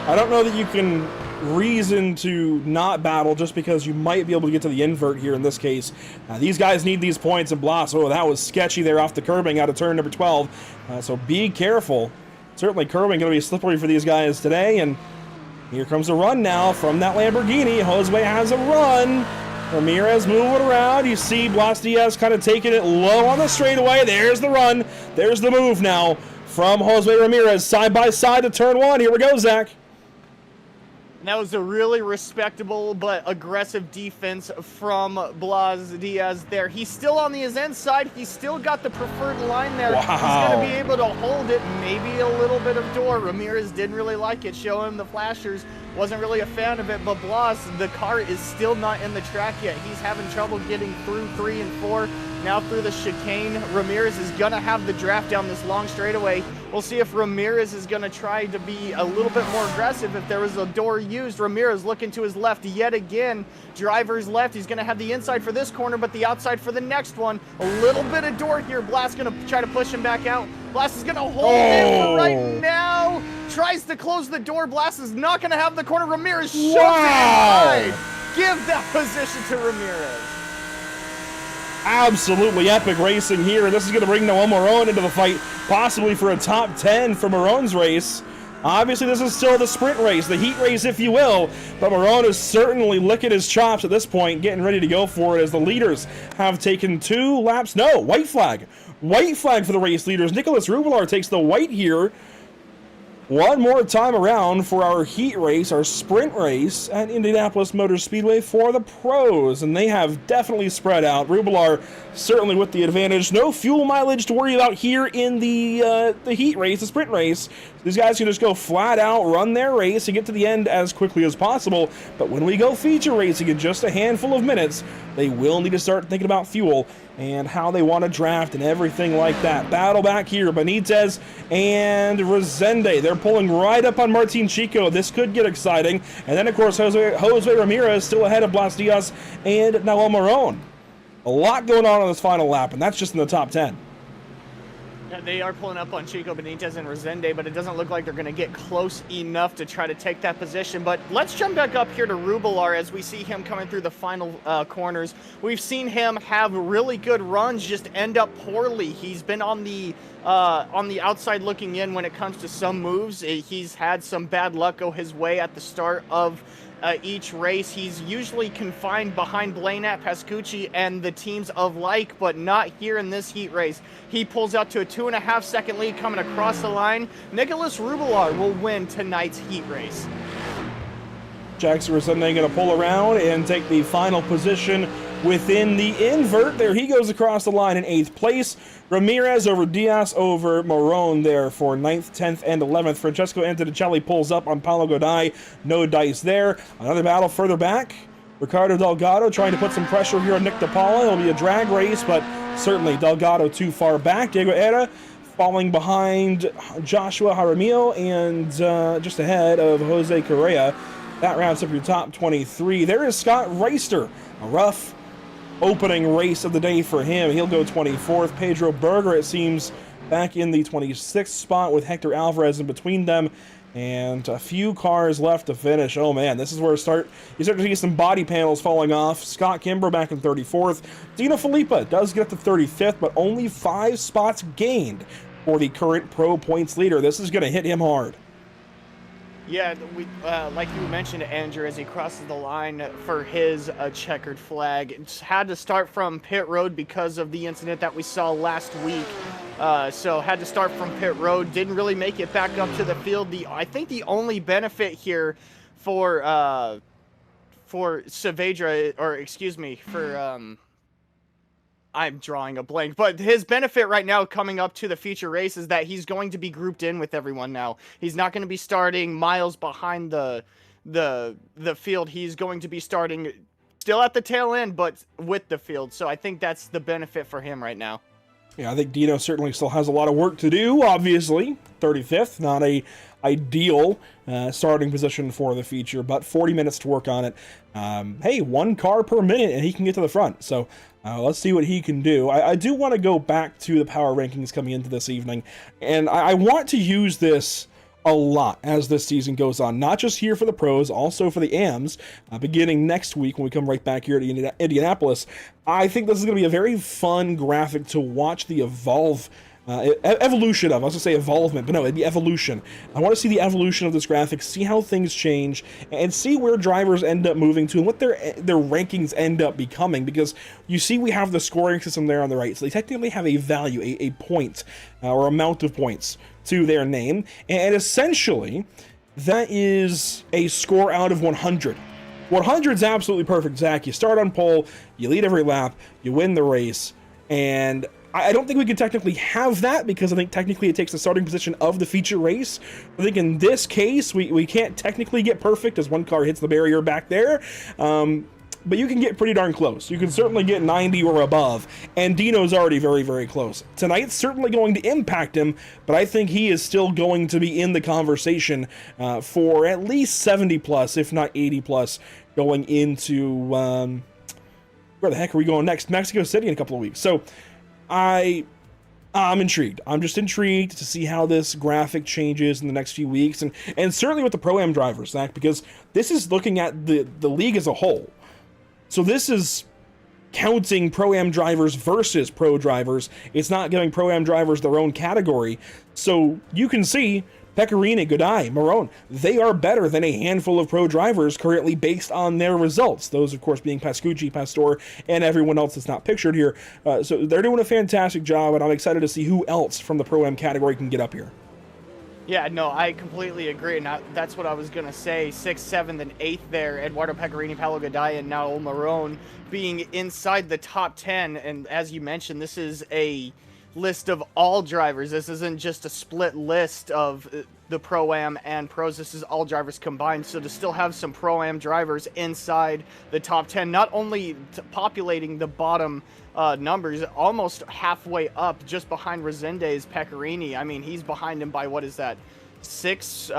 I don't know that you can reason to not battle just because you might be able to get to the invert here in this case. These guys need these points, and Blas, oh, that was sketchy there off the curbing out of turn number 12. So be careful. Certainly curbing going to be slippery for these guys today, and here comes a run now from that Lamborghini. Josue has a run. Ramirez moving around. You see Blas Diaz kind of taking it low on the straightaway. There's the run. There's the move now from Josue Ramirez side by side to turn 1. Here we go, Zach. And that was a really respectable but aggressive defense from Blas Diaz there. He's still on his inside. He's still got the preferred line there. Wow. He's going to be able to hold it. Maybe a little bit of door. Ramirez didn't really like it. Show him the flashers. Wasn't really a fan of it. But Blas, the car is still not in the track yet. He's having trouble getting through 3 and 4. Now through the chicane, Ramirez is going to have the draft down this long straightaway. We'll see if Ramirez is going to try to be a little bit more aggressive. If there was a door used, Ramirez looking to his left yet again. Driver's left. He's going to have the inside for this corner, but the outside for the next one. A little bit of door here. Blas going to try to push him back out. Blas is going to hold it for right now. Tries to close the door. Blas is not going to have the corner. Ramirez shoves it inside. Give that position to Ramirez. Absolutely epic racing here, and this is going to bring Noel Marone into the fight, possibly for a top 10 for Marone's race. Obviously, this is still the sprint race, the heat race, if you will, but Marone is certainly licking his chops at this point, getting ready to go for it as the leaders have taken 2 laps. No, white flag. White flag for the race leaders. Nicholas Rubelar takes the white here. One more time around for our heat race, our sprint race at Indianapolis Motor Speedway for the pros, and they have definitely spread out. Rubelar certainly with the advantage. No fuel mileage to worry about here in the heat race, the sprint race. These guys can just go flat out, run their race, and get to the end as quickly as possible. But when we go feature racing in just a handful of minutes, they will need to start thinking about fuel and how they want to draft and everything like that. Battle back here, Benitez and Resende. They're pulling right up on Martin Chico. This could get exciting. And then, of course, Josue Ramirez still ahead of Blas Diaz and Noel Marone. A lot going on this final lap, and that's just in the top 10. Yeah, they are pulling up on Chico Benitez and Resende, but it doesn't look like they're going to get close enough to try to take that position. But let's jump back up here to Rubelar as we see him coming through the final corners. We've seen him have really good runs, just end up poorly. He's been on the outside looking in when it comes to some moves. He's had some bad luck go his way at the start of each race. He's usually confined behind Blanat, Pascucci, and the teams of like, but not here in this heat race. He pulls out to a 2.5 second lead coming across the line. Nicholas Rubelar will win tonight's heat race. Jackson Resende going to pull around and take the final position within the invert. There he goes across the line in 8th place. Ramirez over Diaz over Marone there for 9th, 10th, and 11th. Francesco Antonicelli pulls up on Paulo Godai. No dice there. Another battle further back. Ricardo Delgado trying to put some pressure here on Nick DePaula. It'll be a drag race, but certainly Delgado too far back. Diego Era falling behind Joshua Jaramillo and just ahead of Jose Correa. That rounds up your top 23. There is Scott Reister. A rough opening race of the day for him. He'll go 24th. Pedro Berger, it seems, back in the 26th spot with Hector Alvarez in between them. And a few cars left to finish. Oh man, this is where you start to see some body panels falling off. Scott Kimbrough back in 34th. Dino Filippa does get to 35th, but only 5 spots gained for the current pro points leader. This is going to hit him hard. Yeah, we like you mentioned, Andrew, as he crosses the line for his checkered flag. It's had to start from pit road because of the incident that we saw last week. So had to start from pit road. Didn't really make it back up to the field. I think the only benefit here for Saavedra, or excuse me, for I'm drawing a blank, but his benefit right now coming up to the feature race is that he's going to be grouped in with everyone now. He's not going to be starting miles behind the field. He's going to be starting still at the tail end, but with the field. So I think that's the benefit for him right now. Yeah, I think Dino certainly still has a lot of work to do, obviously. 35th, not a ideal starting position for the feature, but 40 minutes to work on it. Hey, 1 car per minute, and he can get to the front. So let's see what he can do. I do want to go back to the power rankings coming into this evening, and I want to use this a lot as this season goes on, not just here for the pros, also for the AMs, beginning next week when we come right back here to Indianapolis. I think this is going to be a very fun graphic to watch the evolution of. I was going to say evolvement, but no, it'd be evolution. I want to see the evolution of this graphic, see how things change, and see where drivers end up moving to and what their rankings end up becoming, because you see we have the scoring system there on the right, so they technically have a value, a point, or amount of points to their name, and essentially that is a score out of 100. 100 is absolutely perfect, Zach. You start on pole, you lead every lap, you win the race, and I don't think we can technically have that because I think technically it takes the starting position of the feature race. I think in this case, we can't technically get perfect as one car hits the barrier back there. But you can get pretty darn close. You can certainly get 90 or above, and Dino's already very, very close. Tonight's certainly going to impact him, but I think he is still going to be in the conversation for at least 70 plus, if not 80 plus, going into, where the heck are we going next? Mexico City in a couple of weeks. So I'm intrigued. I'm just intrigued to see how this graphic changes in the next few weeks, and certainly with the Pro-Am drivers, Zach, because this is looking at the league as a whole. So this is counting Pro-Am drivers versus pro drivers. It's not giving Pro-Am drivers their own category. So you can see Pecorini, Godai, Marone, they are better than a handful of pro drivers currently based on their results. Those, of course, being Pascucci, Pastor, and everyone else that's not pictured here. So they're doing a fantastic job, and I'm excited to see who else from the Pro-Am category can get up here. Yeah, no, I completely agree, and that's what I was going to say. 6th, 7th, and 8th there, Eduardo Pecorini, Paulo Godai, and now Marone being inside the top 10, and as you mentioned, this is a list of all drivers. This isn't just a split list of the Pro-Am and pros. This is all drivers combined, so to still have some Pro-Am drivers inside the top 10, not only populating the bottom numbers, almost halfway up, just behind Resende's Pecorini. I mean, he's behind him by, what is that, 6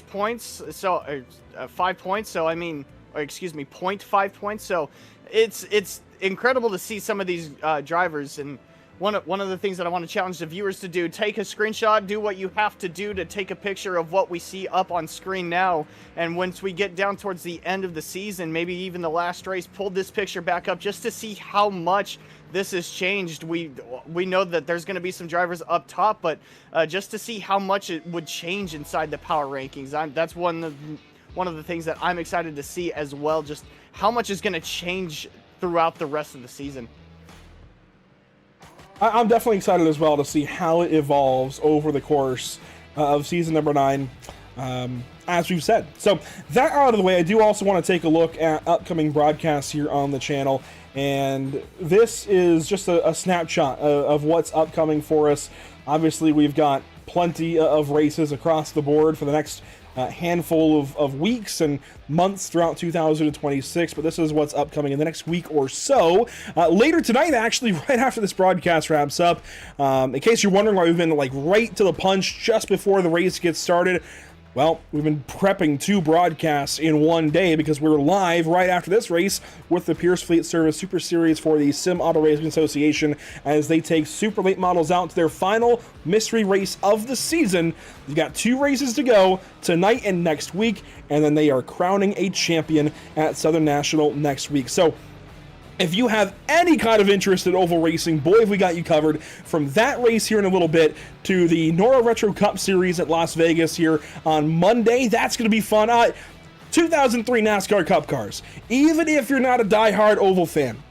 points? So 5 points. So I mean, or excuse me, 0.5 points. So it's incredible to see some of these drivers. And one of the things that I want to challenge the viewers to do, take a screenshot, do what you have to do to take a picture of what we see up on screen now. And once we get down towards the end of the season, maybe even the last race, pull this picture back up just to see how much this has changed. We know that there's going to be some drivers up top, but just to see how much it would change inside the power rankings. That's one one of the things that I'm excited to see as well, just how much is going to change throughout the rest of the season. I'm definitely excited as well to see how it evolves over the course of season number 9, as we've said. So that out of the way, I do also want to take a look at upcoming broadcasts here on the channel, and this is just a snapshot of what's upcoming for us. Obviously, we've got plenty of races across the board for the next handful of weeks and months throughout 2026, but this is what's upcoming in the next week or so. Later tonight, actually, right after this broadcast wraps up, in case you're wondering why we've been like right to the punch just before the race gets started, well, we've been prepping 2 broadcasts in one day because we're live right after this race with the Pierce Fleet Service Super Series for the Sim Auto Racing Association as they take super late models out to their final mystery race of the season. You've got 2 races to go tonight and next week, and then they are crowning a champion at Southern National next week. So if you have any kind of interest in oval racing, boy, have we got you covered. From that race here in a little bit to the NORL Retro Cup Series at Las Vegas here on Monday. That's going to be fun. 2003 NASCAR Cup cars. Even if you're not a diehard oval fan,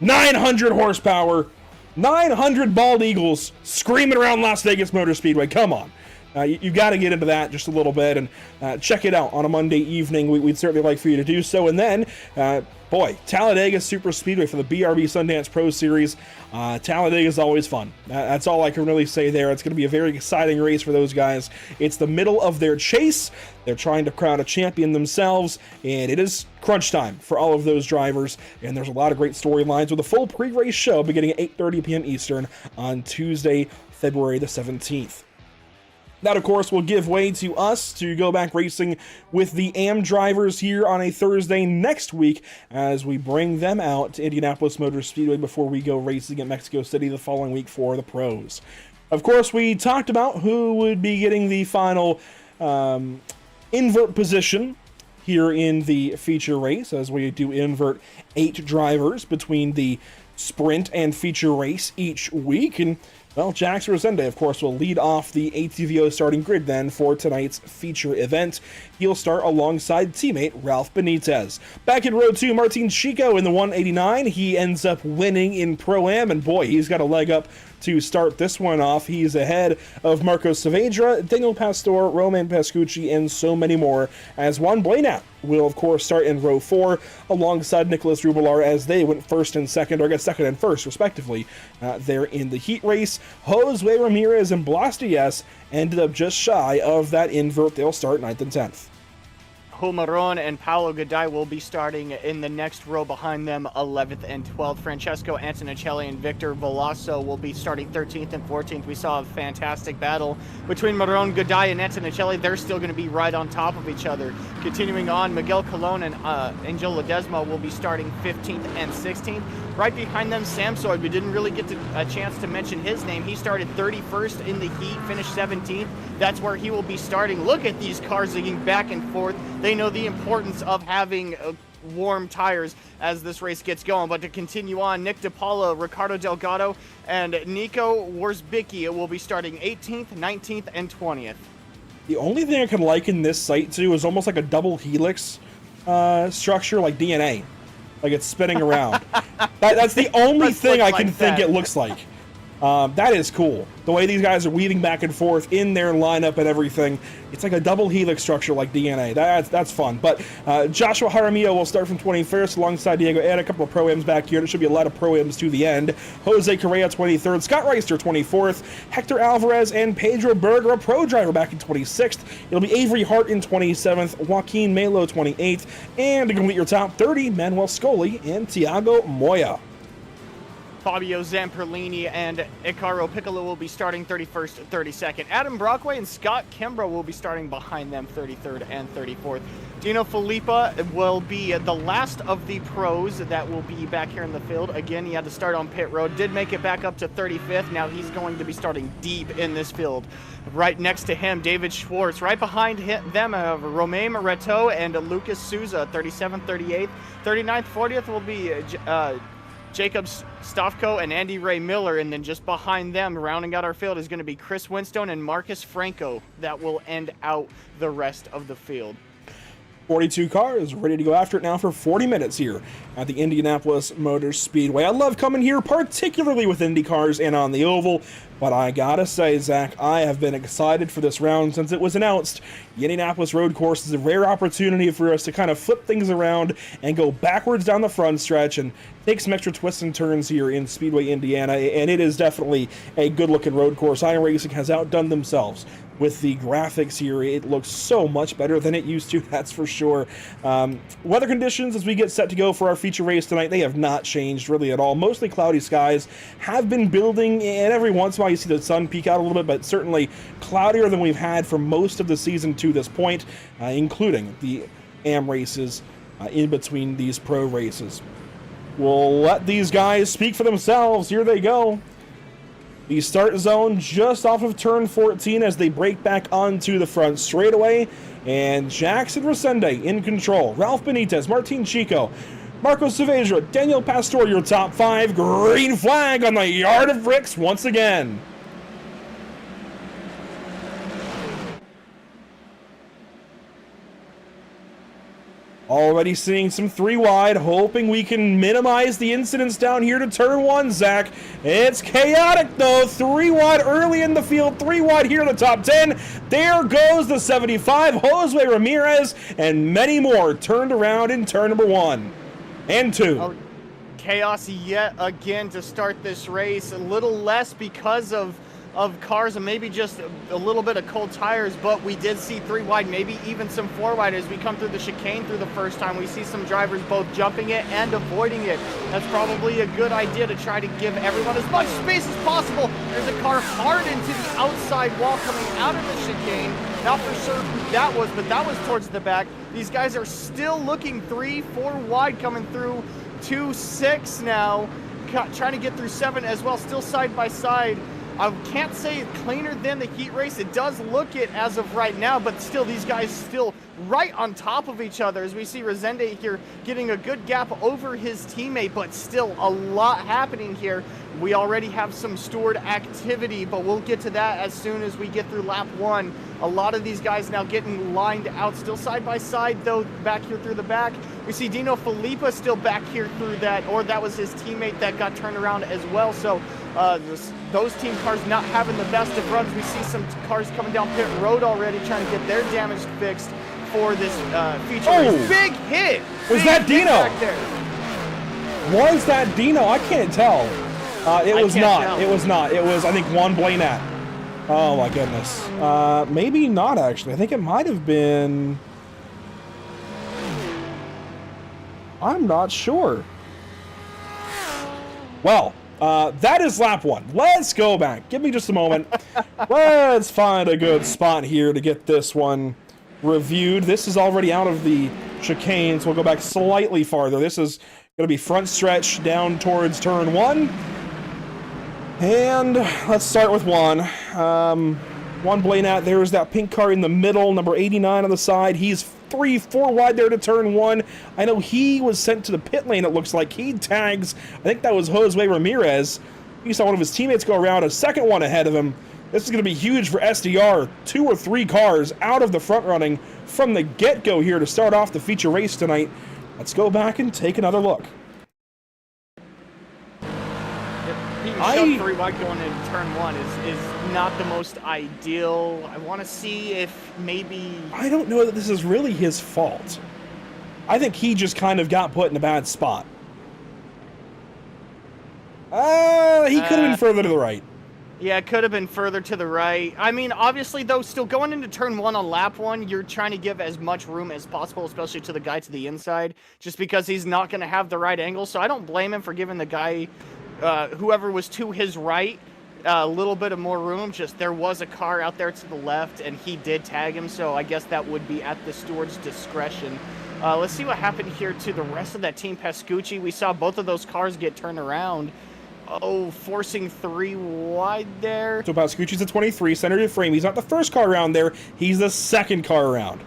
900 horsepower, 900 bald eagles screaming around Las Vegas Motor Speedway. Come on. You got to get into that just a little bit and check it out on a Monday evening. We'd certainly like for you to do so. And then, boy, Talladega Super Speedway for the BRB Sundance Pro Series. Talladega is always fun. That's all I can really say there. It's going to be a very exciting race for those guys. It's the middle of their chase. They're trying to crown a champion themselves, and it is crunch time for all of those drivers. And there's a lot of great storylines with a full pre-race show beginning at 8:30 p.m. Eastern on Tuesday, February the 17th. That, of course, will give way to us to go back racing with the AM drivers here on a Thursday next week as we bring them out to Indianapolis Motor Speedway before we go racing at Mexico City the following week for the pros. Of course, we talked about who would be getting the final invert position here in the feature race as we do invert 8 drivers between the sprint and feature race each week. And well, Jax Rosende, of course, will lead off the ATVO starting grid then for tonight's feature event. He'll start alongside teammate Ralph Benitez. Back in row 2, Martin Chico in the 189. He ends up winning in Pro-Am, and boy, he's got a leg up to start this one off. He's ahead of Marco Saavedra, Daniel Pastor, Roman Pascucci, and so many more, as Juan Buena will, of course, start in row 4 alongside Nicholas Rubelar as they went first and second, or I guess second and first, respectively, there in the heat race. Jose Ramirez and Blas Diaz ended up just shy of that invert. They'll start 9th and 10th. Humaron and Paolo Gaday will be starting in the next row behind them, 11th and 12th. Francesco Antonicelli and Victor Veloso will be starting 13th and 14th. We saw a fantastic battle between Maron Gaday and Antonicelli. They're still going to be right on top of each other. Continuing on, Miguel Colon and Angel Ledesma will be starting 15th and 16th. Right behind them, Sam Soyd. We didn't really get a chance to mention his name. He started 31st in the heat, finished 17th. That's where he will be starting. Look at these cars zigging back and forth. They know the importance of having warm tires as this race gets going. But to continue on, Nick DePaula, Ricardo Delgado, and Nico Worsbicki will be starting 18th, 19th, and 20th. The only thing I can liken this site to is almost like a double helix structure, like DNA. Like it's spinning around. That's the only thing I can think it looks like. That is cool. The way these guys are weaving back and forth in their lineup and everything. It's like a double helix structure like DNA. That's fun. But Joshua Jaramillo will start from 21st alongside Diego Ed. A couple of Pro-Ams back here. There should be a lot of Pro-Ams to the end. Jose Correa 23rd. Scott Reister 24th. Hector Alvarez and Pedro Berger, a pro driver, back in 26th. It'll be Avery Hart in 27th. Joaquin Melo 28th. And to complete your top 30, Manuel Scoli and Tiago Moya. Fabio Zamperlini and Icaro Piccolo will be starting 31st and 32nd. Adam Brockway and Scott Kimbrough will be starting behind them 33rd and 34th. Dino Filippa will be the last of the pros that will be back here in the field. Again, he had to start on pit road, did make it back up to 35th. Now he's going to be starting deep in this field. Right next to him, David Schwartz. Right behind them, Romain Reto and Lucas Souza, 37th, 38th. 39th, 40th will be Jacob Stofko and Andy Ray Miller, and then just behind them, rounding out our field, is going to be Chris Winstone and Marcus Franco. That will end out the rest of the field. 42 cars ready to go after it now for 40 minutes here at the Indianapolis Motor Speedway. I love coming here, particularly with Indy cars and on the oval, but I gotta say, Zach, I have been excited for this round since it was announced. The Indianapolis road course is a rare opportunity for us to kind of flip things around and go backwards down the front stretch and take some extra twists and turns here in Speedway, Indiana, and it is definitely a good-looking road course. iRacing has outdone themselves with the graphics here. It looks so much better than it used to, that's for sure. Weather conditions as we get set to go for our feature race tonight, they have not changed really at all. Mostly cloudy skies have been building, and every once in a while you see the sun peek out a little bit, but certainly cloudier than we've had for most of the season to this point, including the AM races in between these pro races. We'll let these guys speak for themselves. Here they go. The start zone just off of turn 14 as they break back onto the front straightaway. And Jackson Resende in control. Ralph Benitez, Martin Chico, Marco Saavedra, Daniel Pastor, your top 5. Green flag on the yard of bricks once again. Already seeing some 3 wide, hoping we can minimize the incidents down here to turn 1, Zach. It's chaotic, though. 3 wide early in the field, 3 wide here in the top 10. There goes the 75, Josue Ramirez, and many more turned around in turn number 1 and 2. Oh, chaos yet again to start this race. A little less because of cars and maybe just a little bit of cold tires, but we did see 3 wide, maybe even some 4 wide as we come through the chicane through the first time. We see some drivers both jumping it and avoiding it. That's probably a good idea to try to give everyone as much space as possible. There's a car hard into the outside wall coming out of the chicane. Not for sure who that was, but that was towards the back. These guys are still looking 3, 4 wide coming through 2, 6 now, trying to get through 7 as well, still side by side. I can't say cleaner than the heat race. It does look it as of right now, but still these guys still right on top of each other as we see Resende here getting a good gap over his teammate, but still a lot happening here. We already have some stored activity, but we'll get to that as soon as we get through lap 1. A lot of these guys now getting lined out, still side by side though, back here through the back. We see Dino Filippa still back here through that, or that was his teammate that got turned around as well. So those team cars not having the best of runs. We see some cars coming down pit road already trying to get their damage fixed for this feature race. Big hit! Was that Dino? Back there. Was that Dino? I can't tell. It was not. It was not. It was, I think, Juan Blanat. Oh my goodness. Maybe not actually. I think it might have been. I'm not sure. Well, that is lap 1. Let's go back. Give me just a moment. Let's find a good spot here to get this one reviewed. This is already out of the chicane, so we'll go back slightly farther. This is going to be front stretch down towards turn 1. And let's start with 1. Juan Blanat, there's that pink car in the middle, number 89 on the side. He's 3, 4 wide there to turn 1. I know he was sent to the pit lane, it looks like. He tags, I think that was Josue Ramirez. He saw one of his teammates go around, a second one ahead of him. This is going to be huge for SDR. 2 or 3 cars out of the front running from the get-go here to start off the feature race tonight. Let's go back and take another look. Being 3 wide going into turn 1 is not the most ideal. I want to see if maybe... I don't know that this is really his fault. I think he just kind of got put in a bad spot. He could have been further to the right. Yeah, it could have been further to the right. I mean, obviously, though, still going into turn 1 on lap 1, you're trying to give as much room as possible, especially to the guy to the inside, just because he's not going to have the right angle. So I don't blame him for giving the guy, whoever was to his right, a little bit of more room. Just there was a car out there to the left, and he did tag him, so I guess that would be at the steward's discretion. Let's see what happened here to the rest of that team. Pascucci, we saw both of those cars get turned around. Oh, forcing 3 wide there. So Pascucci's at 23, center to frame. He's not the first car around there. He's the second car around.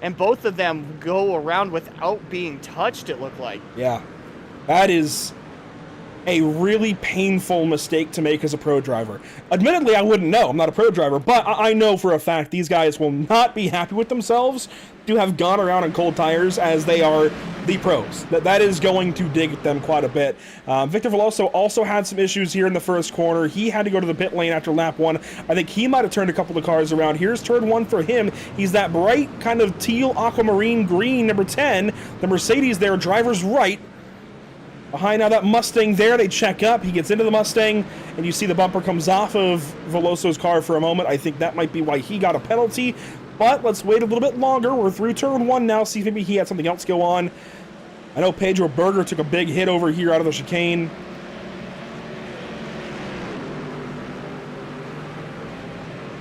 And both of them go around without being touched, it looked like. Yeah. That is a really painful mistake to make as a pro driver. Admittedly, I wouldn't know. I'm not a pro driver, but I know for a fact these guys will not be happy with themselves to have gone around on cold tires as they are the pros. That is going to dig at them quite a bit. Victor Veloso also had some issues here in the first corner. He had to go to the pit lane after lap 1. I think he might have turned a couple of cars around. Here's turn 1 for him. He's that bright kind of teal aquamarine green number 10. The Mercedes there, driver's right. Behind now that Mustang there, they check up. He gets into the Mustang, and you see the bumper comes off of Veloso's car for a moment. I think that might be why he got a penalty, but let's wait a little bit longer. We're through turn 1 now, see if maybe he had something else go on. I know Pedro Berger took a big hit over here out of the chicane.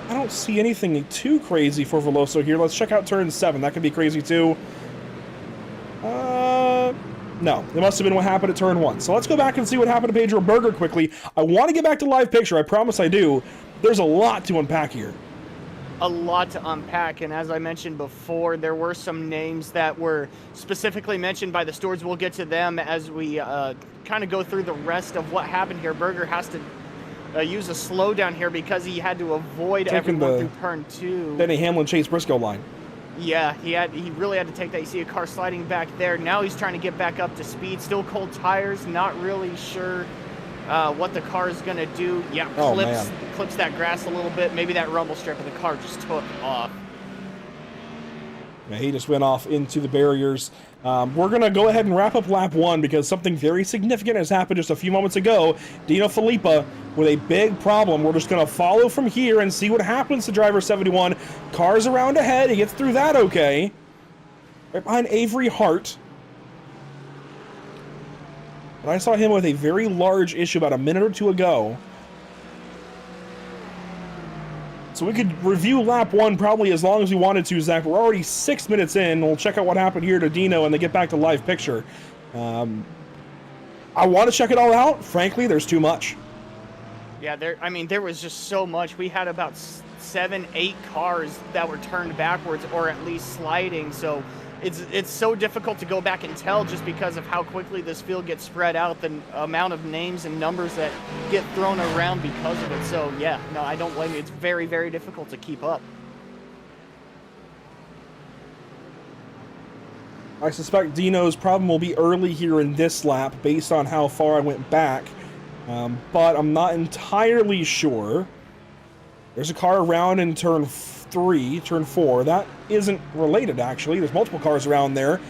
I don't see anything too crazy for Veloso here. Let's check out turn 7. That could be crazy too. No, it must have been what happened at turn 1. So let's go back and see what happened to Pedro Berger quickly. I want to get back to live picture. I promise I do. There's a lot to unpack here. A lot to unpack, and as I mentioned before, there were some names that were specifically mentioned by the stewards. We'll get to them as we kind of go through the rest of what happened here. Berger has to use a slowdown here because he had to avoid everyone through turn 2. Denny Hamlin, Chase Briscoe line. Yeah, he really had to take that. You see a car sliding back there. Now he's trying to get back up to speed. Still cold tires. Not really sure what the car is going to do. Yeah, clips that grass a little bit. Maybe that rumble strip of the car just took off. Yeah, he just went off into the barriers. We're going to go ahead and wrap up lap 1 because something very significant has happened just a few moments ago. Dino Filippa with a big problem. We're just going to follow from here and see what happens to driver 71. Cars around ahead. He gets through that okay. Right behind Avery Hart. But I saw him with a very large issue about a minute or two ago. So we could review lap 1 probably as long as we wanted to, Zach. We're already 6 minutes in. We'll check out what happened here to Dino and then get back to live picture. I want to check it all out. Frankly, there's too much. Yeah, there was just so much. We had about 7, 8 cars that were turned backwards or at least sliding. So it's so difficult to go back and tell just because of how quickly this field gets spread out, the amount of names and numbers that get thrown around because of it. So yeah, no, I don't blame you. It's very, very difficult to keep up. I suspect Dino's problem will be early here in this lap based on how far I went back, but I'm not entirely sure. There's a car around in turn 4. That isn't related, actually. There's multiple cars around there.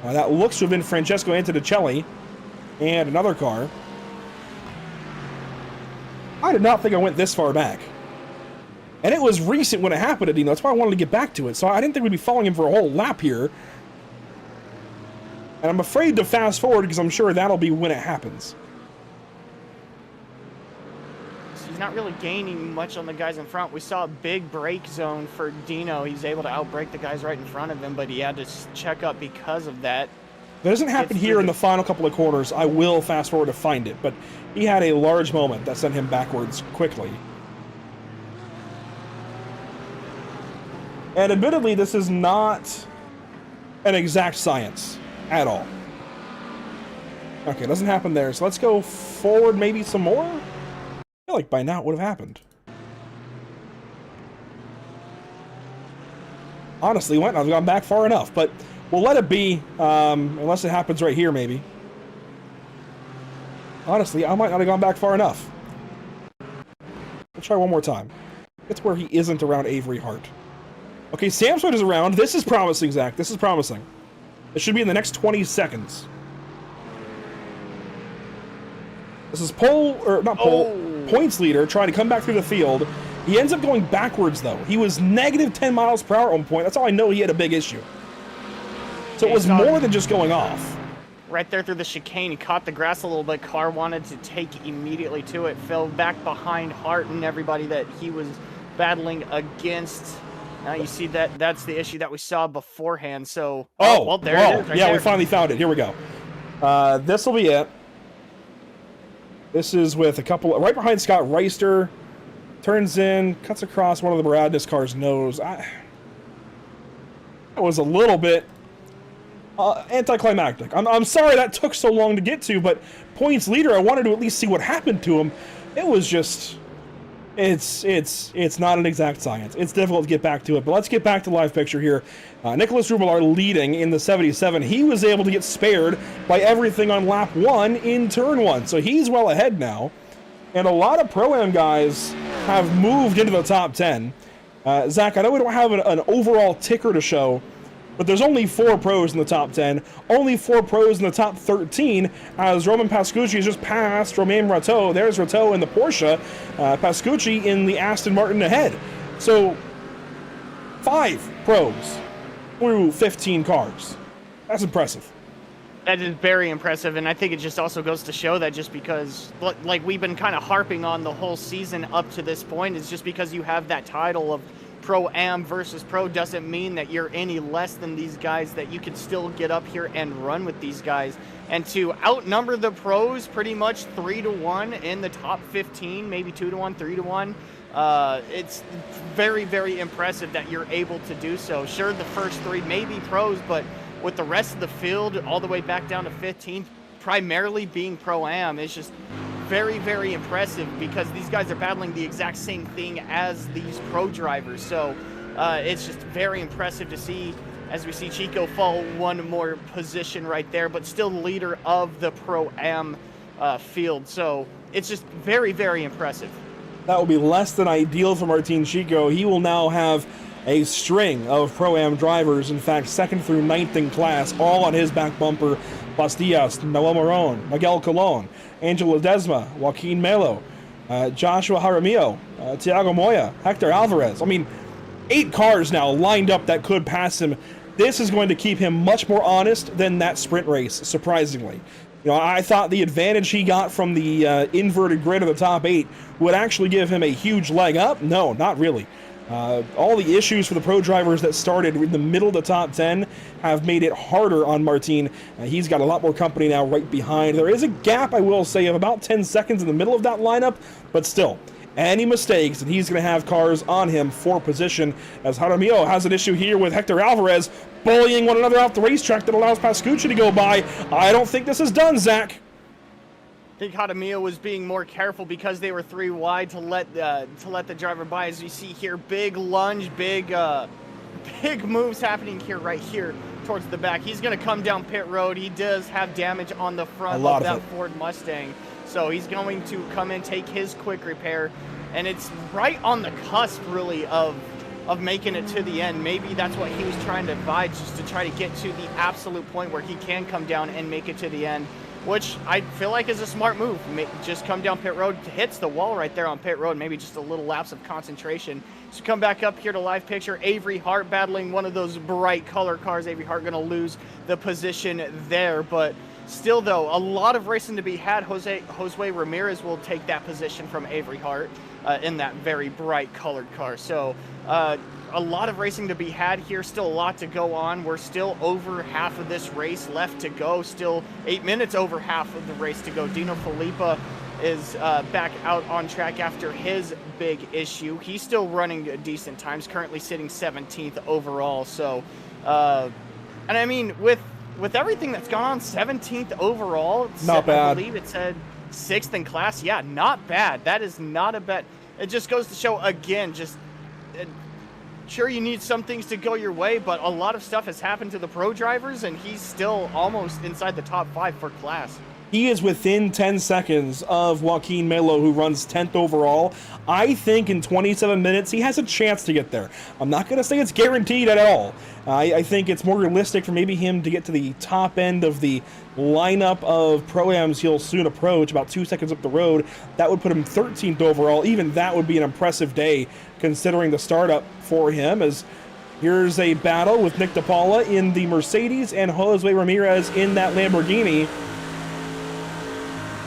That looks to have been Francesco Antonicelli and another car. I did not think I went this far back. And it was recent when it happened to Dino. That's why I wanted to get back to it. So I didn't think we'd be following him for a whole lap here. And I'm afraid to fast forward because I'm sure that'll be when it happens. He's not really gaining much on the guys in front. We saw a big brake zone for Dino. He's able to outbrake the guys right in front of him, but he had to check up because of that. That doesn't happen here in the final couple of corners. I will fast forward to find it, but he had a large moment that sent him backwards quickly. And admittedly, this is not an exact science at all. Okay, it doesn't happen there, so let's go forward maybe some more? I feel like by now it would have happened. Honestly, might not have gone back far enough, but we'll let it be, unless it happens right here, maybe. Honestly, I might not have gone back far enough. We'll try one more time. It's where he isn't around Avery Hart. Okay, Samsung is around. This is promising, Zach. This is promising. It should be in the next 20 seconds. This is points leader trying to come back through the field. He ends up going backwards, though. He was negative 10 miles per hour at one point. That's how I know he had a big issue. So it was more than just going off. Right there through the chicane, he caught the grass a little bit. Car wanted to take immediately to it. Fell back behind Hart and everybody that he was battling against. Now you see that's the issue that we saw beforehand. So, well, there it is. Right there. We finally found it. Here we go. This will be it. This is with a couple right behind Scott Reister. Turns in, cuts across one of the Bradness car's nose. That was a little bit anticlimactic. I'm sorry that took so long to get to, but points leader, I wanted to at least see what happened to him. It was just, it's not an exact science. It's difficult to get back to it, but let's get back to the live picture here. Nicholas Rubelar leading in the 77. He was able to get spared by everything on lap 1 in turn 1, so he's well ahead now. And a lot of Pro-Am guys have moved into the top 10. Zach, I know we don't have an overall ticker to show, but there's only 4 pros in the top 10, only 4 pros in the top 13, as Roman Pascucci has just passed Romain Rateau. There's Rateau in the Porsche, Pascucci in the Aston Martin ahead. So, 5 pros through 15 cars. That's impressive. That is very impressive, and I think it just also goes to show that just because, like we've been kind of harping on the whole season up to this point, is just because you have that title of Pro-Am versus Pro doesn't mean that you're any less than these guys, that you can still get up here and run with these guys. And to outnumber the pros pretty much 3-1 in the top 15, maybe 2-1, 3-1, it's very, very impressive that you're able to do so. Sure, the first 3 may be pros, but with the rest of the field all the way back down to 15th, primarily being Pro-Am, is just very, very impressive because these guys are battling the exact same thing as these pro drivers. So it's just very impressive to see, as we see Chico fall 1 more position right there, but still leader of the Pro-Am field. So it's just very, very impressive. That will be less than ideal for Martin Chico. He will now have a string of Pro-Am drivers, in fact, 2nd through 9th in class, all on his back bumper. Bas Diaz, Noel Moron, Miguel Colon, Angelo Ledesma, Joaquin Melo, Joshua Jaramillo, Thiago Moya, Hector Alvarez. I mean, 8 cars now lined up that could pass him. This is going to keep him much more honest than that sprint race, surprisingly. You know, I thought the advantage he got from the inverted grid of the top 8 would actually give him a huge leg up. No, not really. All the issues for the pro drivers that started in the middle of the top 10 have made it harder on Martin. He's got a lot more company now right behind. There is a gap, I will say, of about 10 seconds in the middle of that lineup, but still, any mistakes and he's going to have cars on him for position, as Jaramillo has an issue here with Hector Alvarez bullying one another off the racetrack that allows Pascucci to go by. I don't think this is done, Zach. I think Jaramillo was being more careful because they were 3 wide to let the driver by. As you see here, big lunge, big moves happening here, right here towards the back. He's going to come down pit road. He does have damage on the front of that Ford Mustang, so he's going to come in, take his quick repair, and it's right on the cusp, really, of making it to the end. Maybe that's what he was trying to advise, just to try to get to the absolute point where he can come down and make it to the end, which I feel like is a smart move. Just come down pit road, hits the wall right there on pit road, maybe just a little lapse of concentration. So come back up here to live picture, Avery Hart battling one of those bright color cars. Avery Hart gonna lose the position there, but still though, a lot of racing to be had. Josue Ramirez will take that position from Avery Hart in that very bright colored car. So a lot of racing to be had here, still a lot to go on. We're still over half of this race left to go, still 8 minutes over half of the race to go. Dino Filippa is back out on track after his big issue. He's still running decent times, currently sitting 17th overall. So, and I mean, with everything that's gone on, 17th overall. Not bad. I believe it said 6th in class. Yeah, not bad. That is not a bad. It just goes to show, again, just sure, you need some things to go your way, but a lot of stuff has happened to the pro drivers, and he's still almost inside the top 5 for class. He is within 10 seconds of Joaquin Melo, who runs 10th overall. I think in 27 minutes, he has a chance to get there. I'm not going to say it's guaranteed at all. I think it's more realistic for maybe him to get to the top end of the lineup of Pro-Ams he'll soon approach, about 2 seconds up the road. That would put him 13th overall. Even that would be an impressive day, considering the startup for him, as here's a battle with Nick DePaula in the Mercedes and Josue Ramirez in that Lamborghini.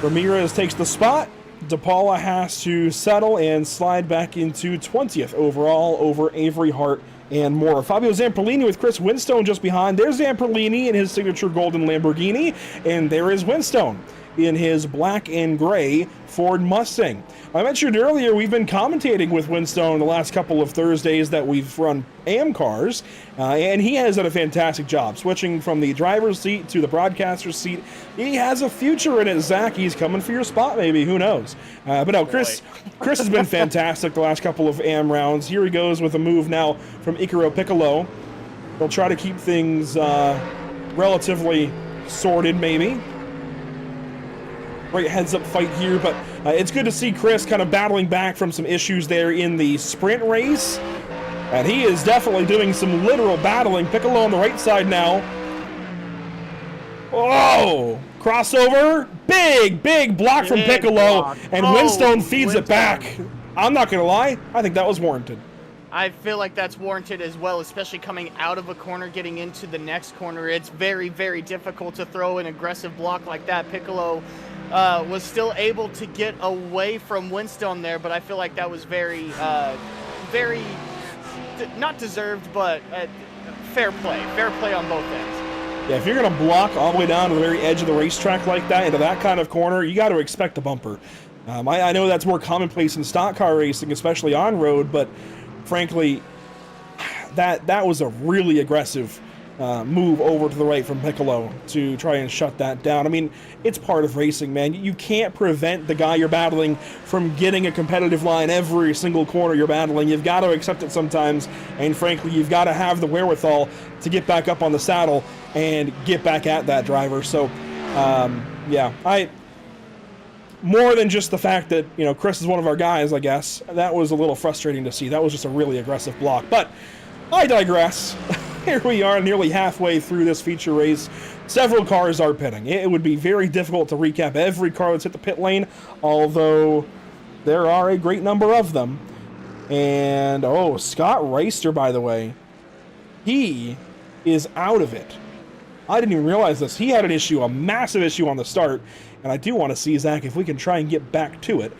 Ramirez takes the spot. DePaula has to settle and slide back into 20th overall over Avery Hart and more. Fabio Zamperlini with Chris Winstone just behind. There's Zamperlini in his signature golden Lamborghini, and there is Winstone in his black and gray Ford Mustang. I mentioned earlier we've been commentating with Winstone the last couple of Thursdays that we've run AM cars, and he has done a fantastic job switching from the driver's seat to the broadcaster's seat. He has a future in it, Zach. He's coming for your spot, maybe. Who knows? But no, Chris has been fantastic the last couple of AM rounds. Here he goes with a move now from Icaro Piccolo. He'll try to keep things relatively sorted, maybe. Great heads-up fight here, but it's good to see Chris kind of battling back from some issues there in the sprint race. And he is definitely doing some literal battling. Piccolo on the right side now. Oh! Crossover. Big block from Piccolo. Block. And Winstone feeds it back. I'm not going to lie. I think that was warranted. I feel like that's warranted as well, especially coming out of a corner, getting into the next corner. It's very, very difficult to throw an aggressive block like that. Piccolo was still able to get away from Winstone there, but I feel like that was very, not deserved, but fair play. Fair play on both ends. Yeah, if you're going to block all the way down to the very edge of the racetrack like that, into that kind of corner, you got to expect a bumper. I know that's more commonplace in stock car racing, especially on road, but frankly, that was a really aggressive move over to the right from Piccolo to try and shut that down. I mean, it's part of racing, man. You can't prevent the guy you're battling from getting a competitive line every single corner you're battling. You've got to accept it sometimes, and frankly, you've got to have the wherewithal to get back up on the saddle and get back at that driver. So, yeah, more than just the fact that, you know, Chris is one of our guys, I guess, that was a little frustrating to see. That was just a really aggressive block. But I digress. Here we are nearly halfway through this feature race. Several cars are pitting. It would be very difficult to recap every car that's hit the pit lane, although there are a great number of them. And, oh, Scott Reister, by the way, he is out of it. I didn't even realize this. He had an issue, a massive issue on the start, and I do want to see, Zach, if we can try and get back to it.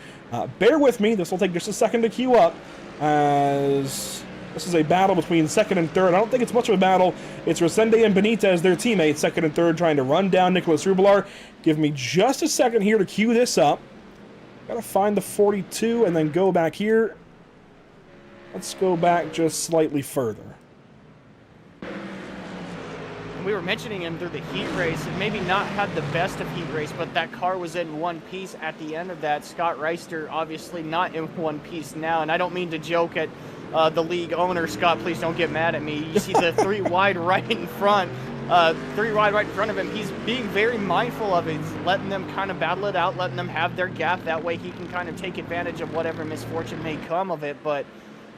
Bear with me. This will take just a second to queue up, as this is a battle between second and third. I don't think it's much of a battle. It's Rosende and Benitez, their teammates, second and third, trying to run down Nicholas Rubelar. Give me just a second here to queue this up. Gotta find the 42 and then go back here. Let's go back just slightly further. We were mentioning him through the heat race, and maybe not had the best of heat race, but that car was in one piece at the end of that. Scott Reister obviously not in one piece now, and I don't mean to joke at the league owner. Scott, please don't get mad at me. You see the three wide right in front, of him. He's being very mindful of it. He's letting them kind of battle it out, letting them have their gap. That way he can kind of take advantage of whatever misfortune may come of it. But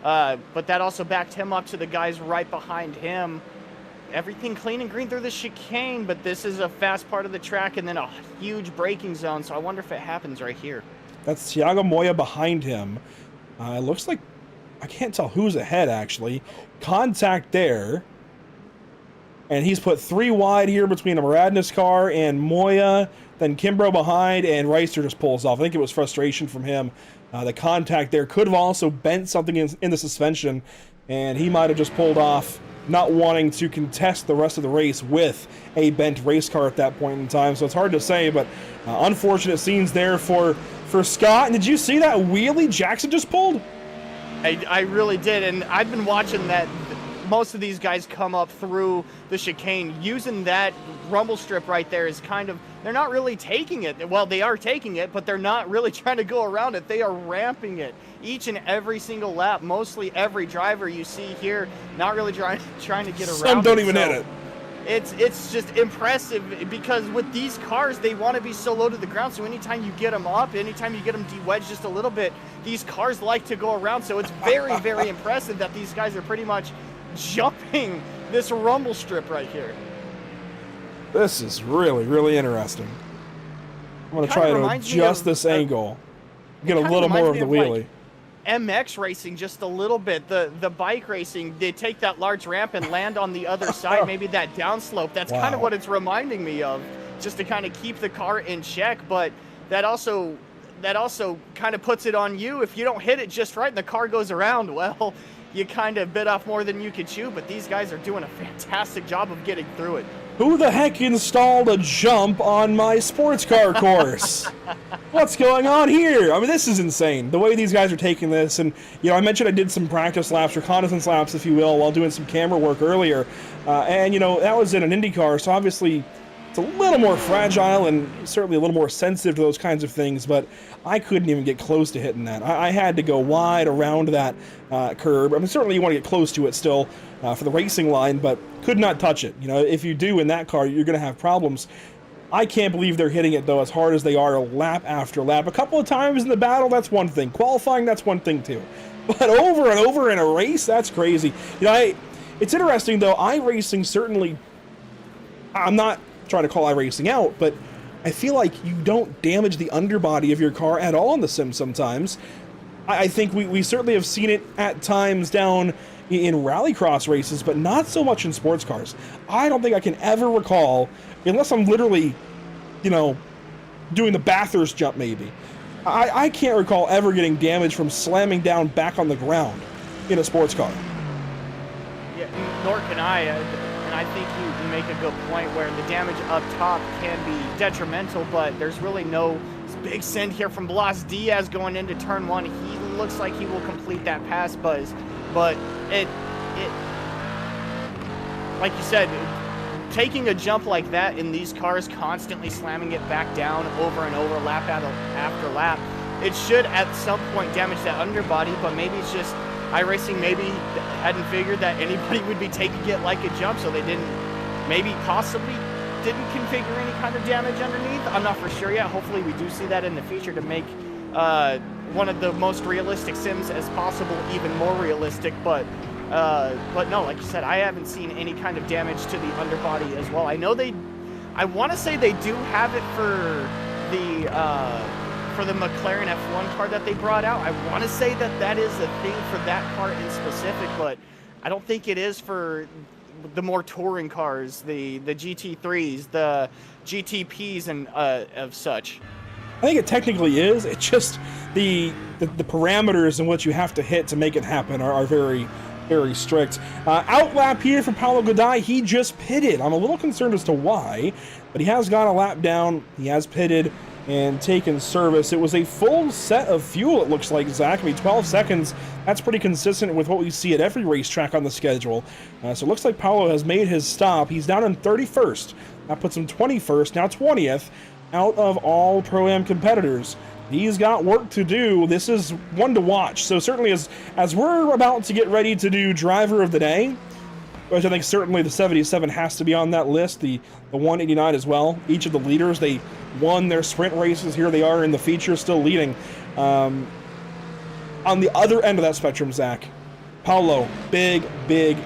that also backed him up to the guys right behind him. Everything clean and green through the chicane, but this is a fast part of the track and then a huge braking zone, so I wonder if it happens right here. That's Thiago Moya behind him. It looks like, I can't tell who's ahead, actually. Contact there. And he's put three wide here between a Maradnis car and Moya, then Kimbrough behind, and Reister just pulls off. I think it was frustration from him. The contact there could have also bent something in the suspension, and he might have just pulled off, not wanting to contest the rest of the race with a bent race car at that point in time. So it's hard to say, but unfortunate scenes there for Scott. And did you see that wheelie Jackson just pulled? I really did, and I've been watching that. Most of these guys come up through the chicane using that rumble strip right there is kind of, they're not really taking it. Well, they are taking it, but they're not really trying to go around it. They are ramping it each and every single lap. Mostly every driver you see here not really trying to get around. Some don't even hit it. It's just impressive because with these cars, they want to be so low to the ground. So anytime you get them up, anytime you get them de-wedged just a little bit, these cars like to go around. So it's very, very impressive that these guys are pretty much jumping this rumble strip right here. This is really, really interesting. I'm going to try to adjust this angle. Get a little more of the wheelie. MX racing just a little bit. The bike racing, they take that large ramp and land on the other side, maybe that downslope. That's kind of what it's reminding me of, just to kind of keep the car in check. But that also kind of puts it on you. If you don't hit it just right and the car goes around, well, you kind of bit off more than you could chew. But these guys are doing a fantastic job of getting through it. Who the heck installed a jump on my sports car course? What's going on here? I mean, this is insane. The way these guys are taking this, and I mentioned I did some practice laps, reconnaissance laps, if you will, while doing some camera work earlier, and that was in an Indy car, so obviously it's a little more fragile and certainly a little more sensitive to those kinds of things, but I couldn't even get close to hitting that. I had to go wide around that curb. I mean, certainly you want to get close to it still for the racing line, but could not touch it. If you do in that car, you're going to have problems. I can't believe they're hitting it, though, as hard as they are lap after lap. A couple of times in the battle, that's one thing. Qualifying, that's one thing, too. But over and over in a race, that's crazy. It's interesting, though. iRacing certainly, I'm not trying to call iRacing out, but I feel like you don't damage the underbody of your car at all in the sim sometimes. I think we certainly have seen it at times down in rallycross races, but not so much in sports cars. I don't think I can ever recall, unless I'm literally, doing the Bathurst jump maybe. I can't recall ever getting damage from slamming down back on the ground in a sports car. Yeah, nor can I. And I think you make a good point where the damage up top can be detrimental, but there's really no big send here from Blas Diaz going into turn 1. He looks like he will complete that pass, Buzz, but it like you said, taking a jump like that in these cars, constantly slamming it back down over and over, lap after lap, it should at some point damage that underbody, but maybe it's just iRacing maybe hadn't figured that anybody would be taking it like a jump, so they possibly didn't configure any kind of damage underneath. I'm not for sure yet. Hopefully we do see that in the future to make one of the most realistic sims as possible even more realistic, but no, like you said, I haven't seen any kind of damage to the underbody as well. I want to say they do have it for the McLaren F1 car that they brought out. I want to say that is a thing for that car in specific, but I don't think it is for the more touring cars, the GT3s, the GTPs, and of such. I think it technically is. It's just the parameters in which you have to hit to make it happen are very, very strict. Outlap here for Paulo Goday. He just pitted. I'm a little concerned as to why, but he has got a lap down. He has pitted and taken service. It was a full set of fuel, it looks like, Zach. 12 seconds. That's pretty consistent with what we see at every racetrack on the schedule. So it looks like Paulo has made his stop. He's down in 31st. That puts him 21st, now 20th, out of all Pro-Am competitors. He's got work to do. This is one to watch. So certainly as we're about to get ready to do driver of the day, which I think certainly the 77 has to be on that list, the 189 as well. Each of the leaders, they won their sprint races. Here they are in the feature, still leading. On the other end of that spectrum, Zach, Paulo, big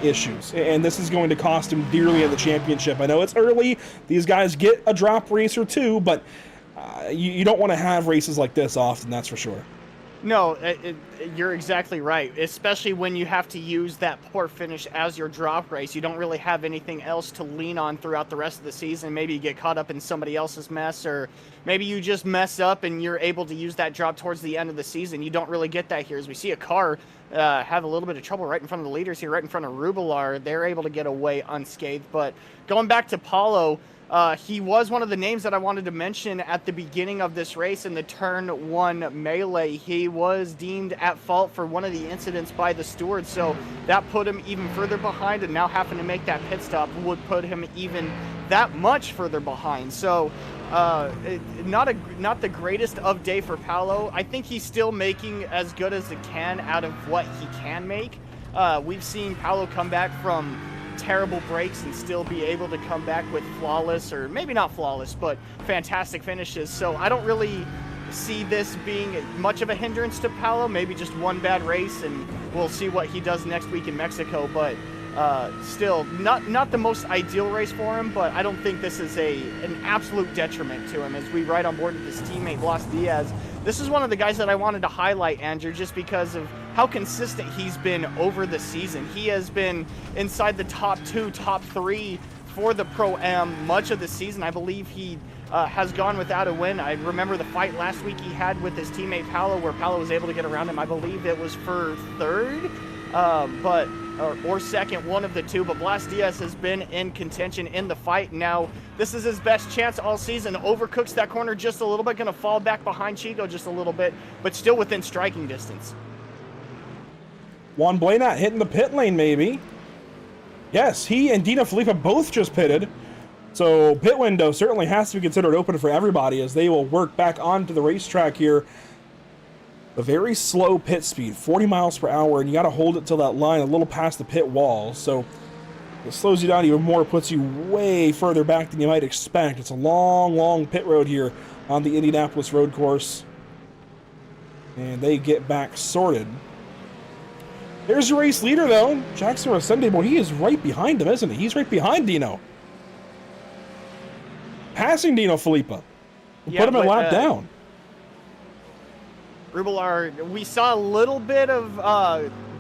issues. And this is going to cost him dearly in the championship. I know it's early. These guys get a drop race or two, but you don't want to have races like this often, that's for sure. No, you're exactly right, especially when you have to use that poor finish as your drop race. You don't really have anything else to lean on throughout the rest of the season. Maybe you get caught up in somebody else's mess, or maybe you just mess up and you're able to use that drop towards the end of the season. You don't really get that here, as we see a car have a little bit of trouble right in front of the leaders here, right in front of Rubilar. They're able to get away unscathed. But going back to Paulo, he was one of the names that I wanted to mention at the beginning of this race in the turn 1 melee. He was deemed at fault for one of the incidents by the steward, so that put him even further behind, and now having to make that pit stop would put him even that much further behind. So not the greatest of day for Paulo. I think he's still making as good as he can out of what he can make. We've seen Paulo come back from terrible breaks and still be able to come back with flawless, or maybe not flawless, but fantastic finishes. So I don't really see this being much of a hindrance to Paulo. Maybe just one bad race, and we'll see what he does next week in Mexico. But still, not the most ideal race for him, but I don't think this is an absolute detriment to him. As we ride on board with his teammate Blas Diaz, this is one of the guys that I wanted to highlight, Andrew, just because of how consistent he's been over the season. He has been inside the top 2, top 3 for the Pro-Am much of the season. I believe he has gone without a win. I remember the fight last week he had with his teammate Paulo, where Paulo was able to get around him. I believe it was for 3rd, but or second, one of the two, but Blas Diaz has been in contention in the fight. Now, this is his best chance all season. Overcooks that corner just a little bit, going to fall back behind Chico just a little bit, but still within striking distance. Juan Blanat hitting the pit lane, maybe. Yes, he and Dino Felipe both just pitted. So pit window certainly has to be considered open for everybody as they will work back onto the racetrack here. A very slow pit speed, 40 miles per hour, and you got to hold it till that line a little past the pit wall. So it slows you down even more, puts you way further back than you might expect. It's a long, long pit road here on the Indianapolis road course. And they get back sorted. There's your race leader, though. Jackson Rosende, boy, he is right behind him, isn't he? He's right behind Dino. Passing Dino Felipe. Yeah, put him in lap down. Rubelar, we saw a little bit of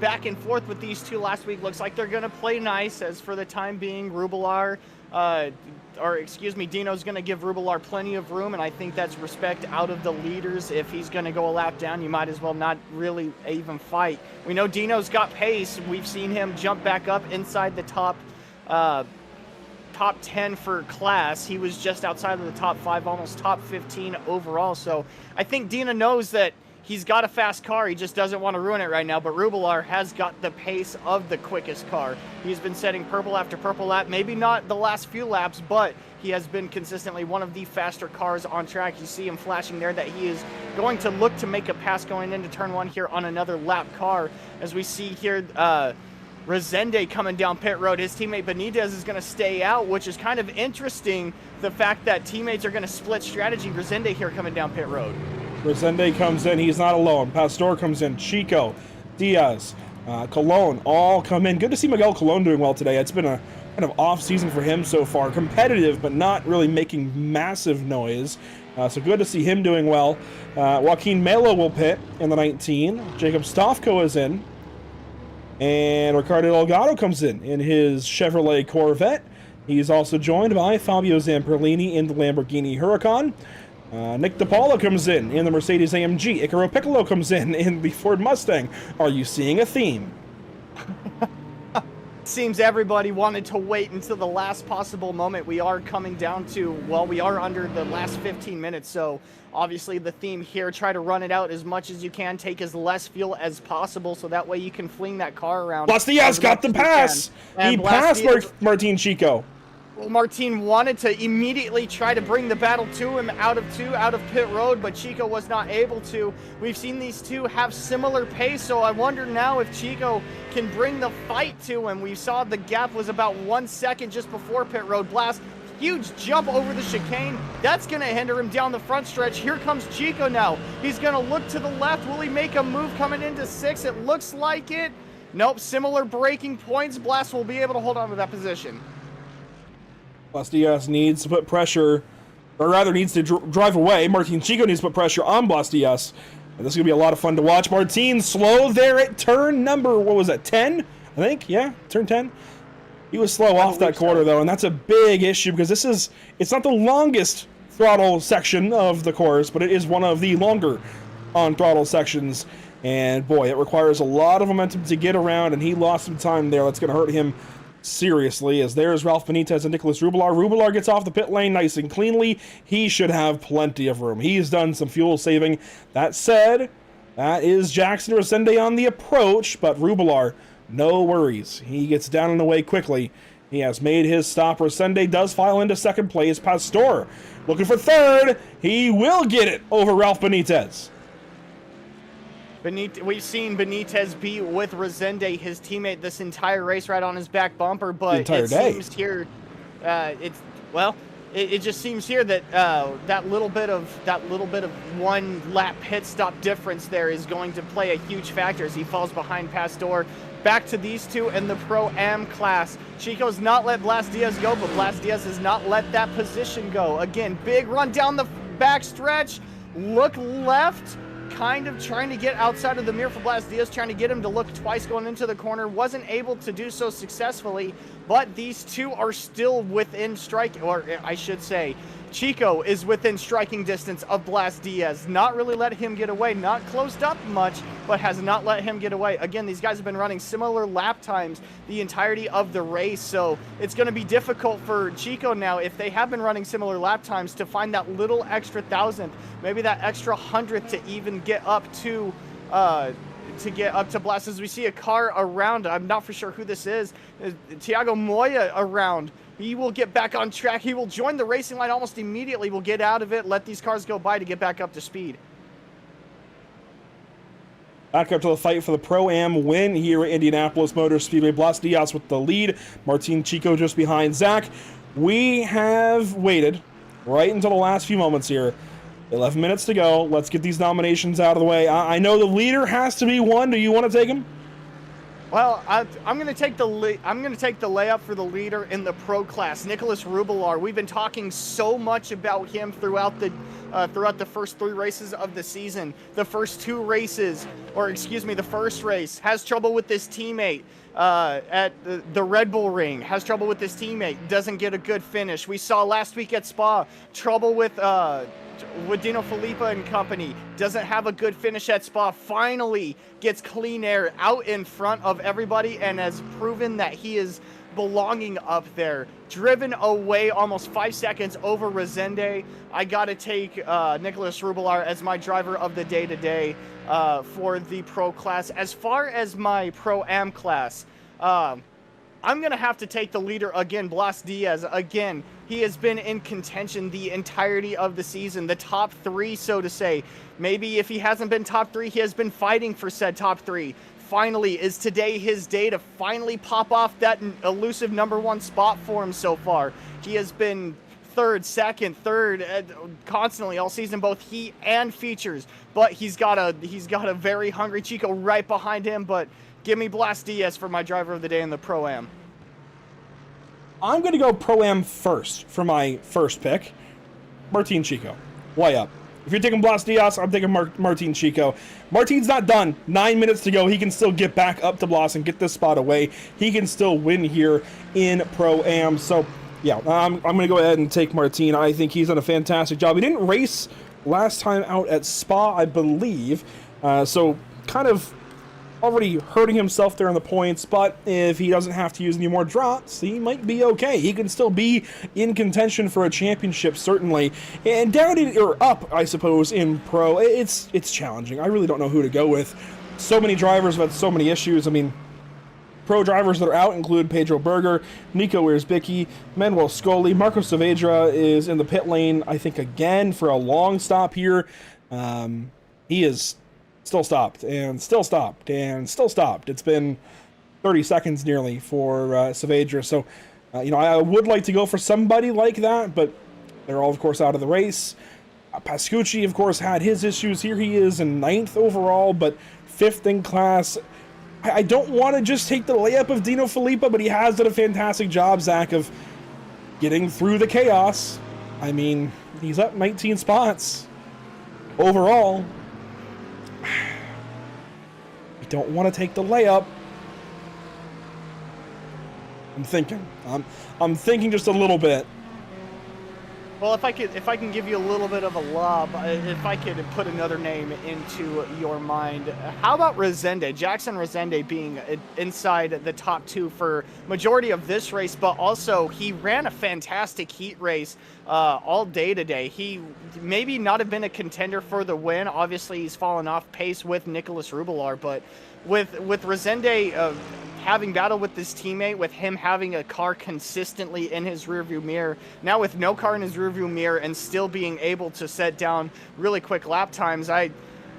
back and forth with these two last week. Looks like they're going to play nice, as for the time being, Rubelar, Dino's going to give Rubelar plenty of room, and I think that's respect out of the leaders. If he's going to go a lap down, you might as well not really even fight. We know Dino's got pace. We've seen him jump back up inside the top 10 for class. He was just outside of the top 5, almost top 15 overall. So I think Dino knows that he's got a fast car. He just doesn't want to ruin it right now. But Rubelar has got the pace of the quickest car. He's been setting purple after purple lap. Maybe not the last few laps, but he has been consistently one of the faster cars on track. You see him flashing there that he is going to look to make a pass going into turn 1 here on another lap car. As we see here, Rosende coming down pit road. His teammate Benitez is going to stay out, which is kind of interesting, the fact that teammates are going to split strategy. Rosende here coming down pit road. Rosende comes in. He's not alone. Pastor comes in. Chico, Diaz, Colon all come in. Good to see Miguel Colon doing well today. It's been a kind of off season for him so far. Competitive, but not really making massive noise. So good to see him doing well. Joaquin Melo will pit in the 19. Jacob Stofko is in. And Ricardo Delgado comes in his Chevrolet Corvette. He's also joined by Fabio Zamperlini in the Lamborghini Huracan. Nick DiPaolo comes in the Mercedes AMG. Icaro Piccolo comes in the Ford Mustang. Are you seeing a theme? Seems everybody wanted to wait until the last possible moment. We are coming down to, well, we are under the last 15 minutes, so obviously the theme here, try to run it out as much as you can, take as less fuel as possible, so that way you can fling that car around. Blas Diaz got the pass! He passed Martin Chico. Well, Martin wanted to immediately try to bring the battle to him out of pit road, but Chico was not able to. We've seen these two have similar pace, so I wonder now if Chico can bring the fight to him. We saw the gap was about 1 second just before pit road. Blast, huge jump over the chicane. That's going to hinder him down the front stretch. Here comes Chico now. He's going to look to the left. Will he make a move coming into 6? It looks like it. Nope, similar braking points. Blast will be able to hold on to that position. Blas Diaz needs to put pressure, or rather needs to drive away. Martin Chico needs to put pressure on Blas Diaz. And this is going to be a lot of fun to watch. Martin slow there at turn number, what was that, 10? I think, yeah, turn 10. He was slow off that quarter, though, and that's a big issue because it's not the longest throttle section of the course, but it is one of the longer on-throttle sections. And, boy, it requires a lot of momentum to get around, and he lost some time there. That's going to hurt him seriously, as there's Ralph Benitez and Nicholas Rubelar. Rubelar gets off the pit lane nice and cleanly. He should have plenty of room. He's done some fuel saving. That said, that is Jackson Rosende on the approach, but Rubelar, no worries. He gets down and away quickly. He has made his stop. Rosende does file into second place. Pastor looking for third. He will get it over Ralph Benitez. We've seen Benitez be with Rosende, his teammate, this entire race, right on his back bumper. But it seems here, it just seems here that that little bit of 1 lap pit stop difference there is going to play a huge factor as he falls behind Pastor. Back to these two in the Pro-Am class. Chico's not let Blas Diaz go, but Blas Diaz has not let that position go. Again, big run down the back stretch. Look left. Kind of trying to get outside of the mirror for Blas Diaz, trying to get him to look twice going into the corner. Wasn't able to do so successfully, but these two are still within strike, or I should say, Chico is within striking distance of Blas Diaz. Not really let him get away. Not closed up much, but has not let him get away. Again, these guys have been running similar lap times the entirety of the race, so it's going to be difficult for Chico now, if they have been running similar lap times, to find that little extra thousandth, maybe that extra hundredth to even get up to Blas. As we see a car around, I'm not for sure who this is, Thiago Moya around. He will get back on track. He will join the racing line almost immediately. Will get out of it, let these cars go by to get back up to speed. Back up to the fight for the Pro-Am win here at Indianapolis Motor Speedway. Blas Diaz with the lead. Martin Chico just behind Zach. We have waited right until the last few moments here. 11 minutes to go. Let's get these nominations out of the way. I know the leader has to be one. Do you want to take him? Well, I'm going to take the layup for the leader in the pro class, Nicholas Rubilar. We've been talking so much about him throughout the first 3 races of the season. The first 2 races, or excuse me, the first race, has trouble with this teammate at the Red Bull Ring. Has trouble with this teammate. Doesn't get a good finish. We saw last week at Spa trouble with Dino Filippa and company. Doesn't have a good finish at Spa. Finally gets clean air out in front of everybody and has proven that he is belonging up there. Driven away almost 5 seconds over Resende. I got to take Nicholas Rubilar as my driver of the day today for the pro class. As far as my Pro-Am class, I'm going to have to take the leader again, Blas Diaz. Again, he has been in contention the entirety of the season, the top 3, so to say. Maybe if he hasn't been top 3, he has been fighting for said top 3. Finally, is today his day to finally pop off that elusive #1 spot for him so far. He has been third, second, third, constantly all season, both heat and features. But he's got a very hungry Chico right behind him. But give me Blas Diaz for my driver of the day in the Pro-Am. I'm going to go Pro-Am first for my first pick. Martin Chico. Way up. If you're taking Blas Diaz, I'm taking Martin Chico. Martin's not done. 9 minutes to go. He can still get back up to Blas and get this spot away. He can still win here in Pro-Am. So, yeah, I'm going to go ahead and take Martin. I think he's done a fantastic job. He didn't race last time out at Spa, I believe. So, kind of already hurting himself there in the points, but if he doesn't have to use any more drops, he might be okay. He can still be in contention for a championship, certainly. And down or up, I suppose, in pro, it's challenging. I really don't know who to go with. So many drivers have had so many issues. I mean, pro drivers that are out include Pedro Berger, Nico Wierzbicki, Manuel Scoli. Marco Saavedra is in the pit lane, I think, again for a long stop here. He is still stopped, and still stopped, and still stopped. It's been 30 seconds nearly for Saavedra. So, I would like to go for somebody like that, but they're all, of course, out of the race. Pascucci, of course, had his issues. Here he is in 9th overall, but 5th in class. I don't want to just take the layup of Dino Filippa, but he has done a fantastic job, Zach, of getting through the chaos. I mean, he's up 19 spots overall. I don't want to take the layup. I'm thinking just a little bit. Well, if I can give you a little bit of a lob, if I could put another name into your mind, how about Resende? Jackson Resende being inside the top 2 for majority of this race, but also he ran a fantastic heat race all day today. He maybe not have been a contender for the win. Obviously, he's fallen off pace with Nicholas Rubilar, but with Resende having battled with this teammate, with him having a car consistently in his rearview mirror, now with no car in his rearview mirror and still being able to set down really quick lap times, I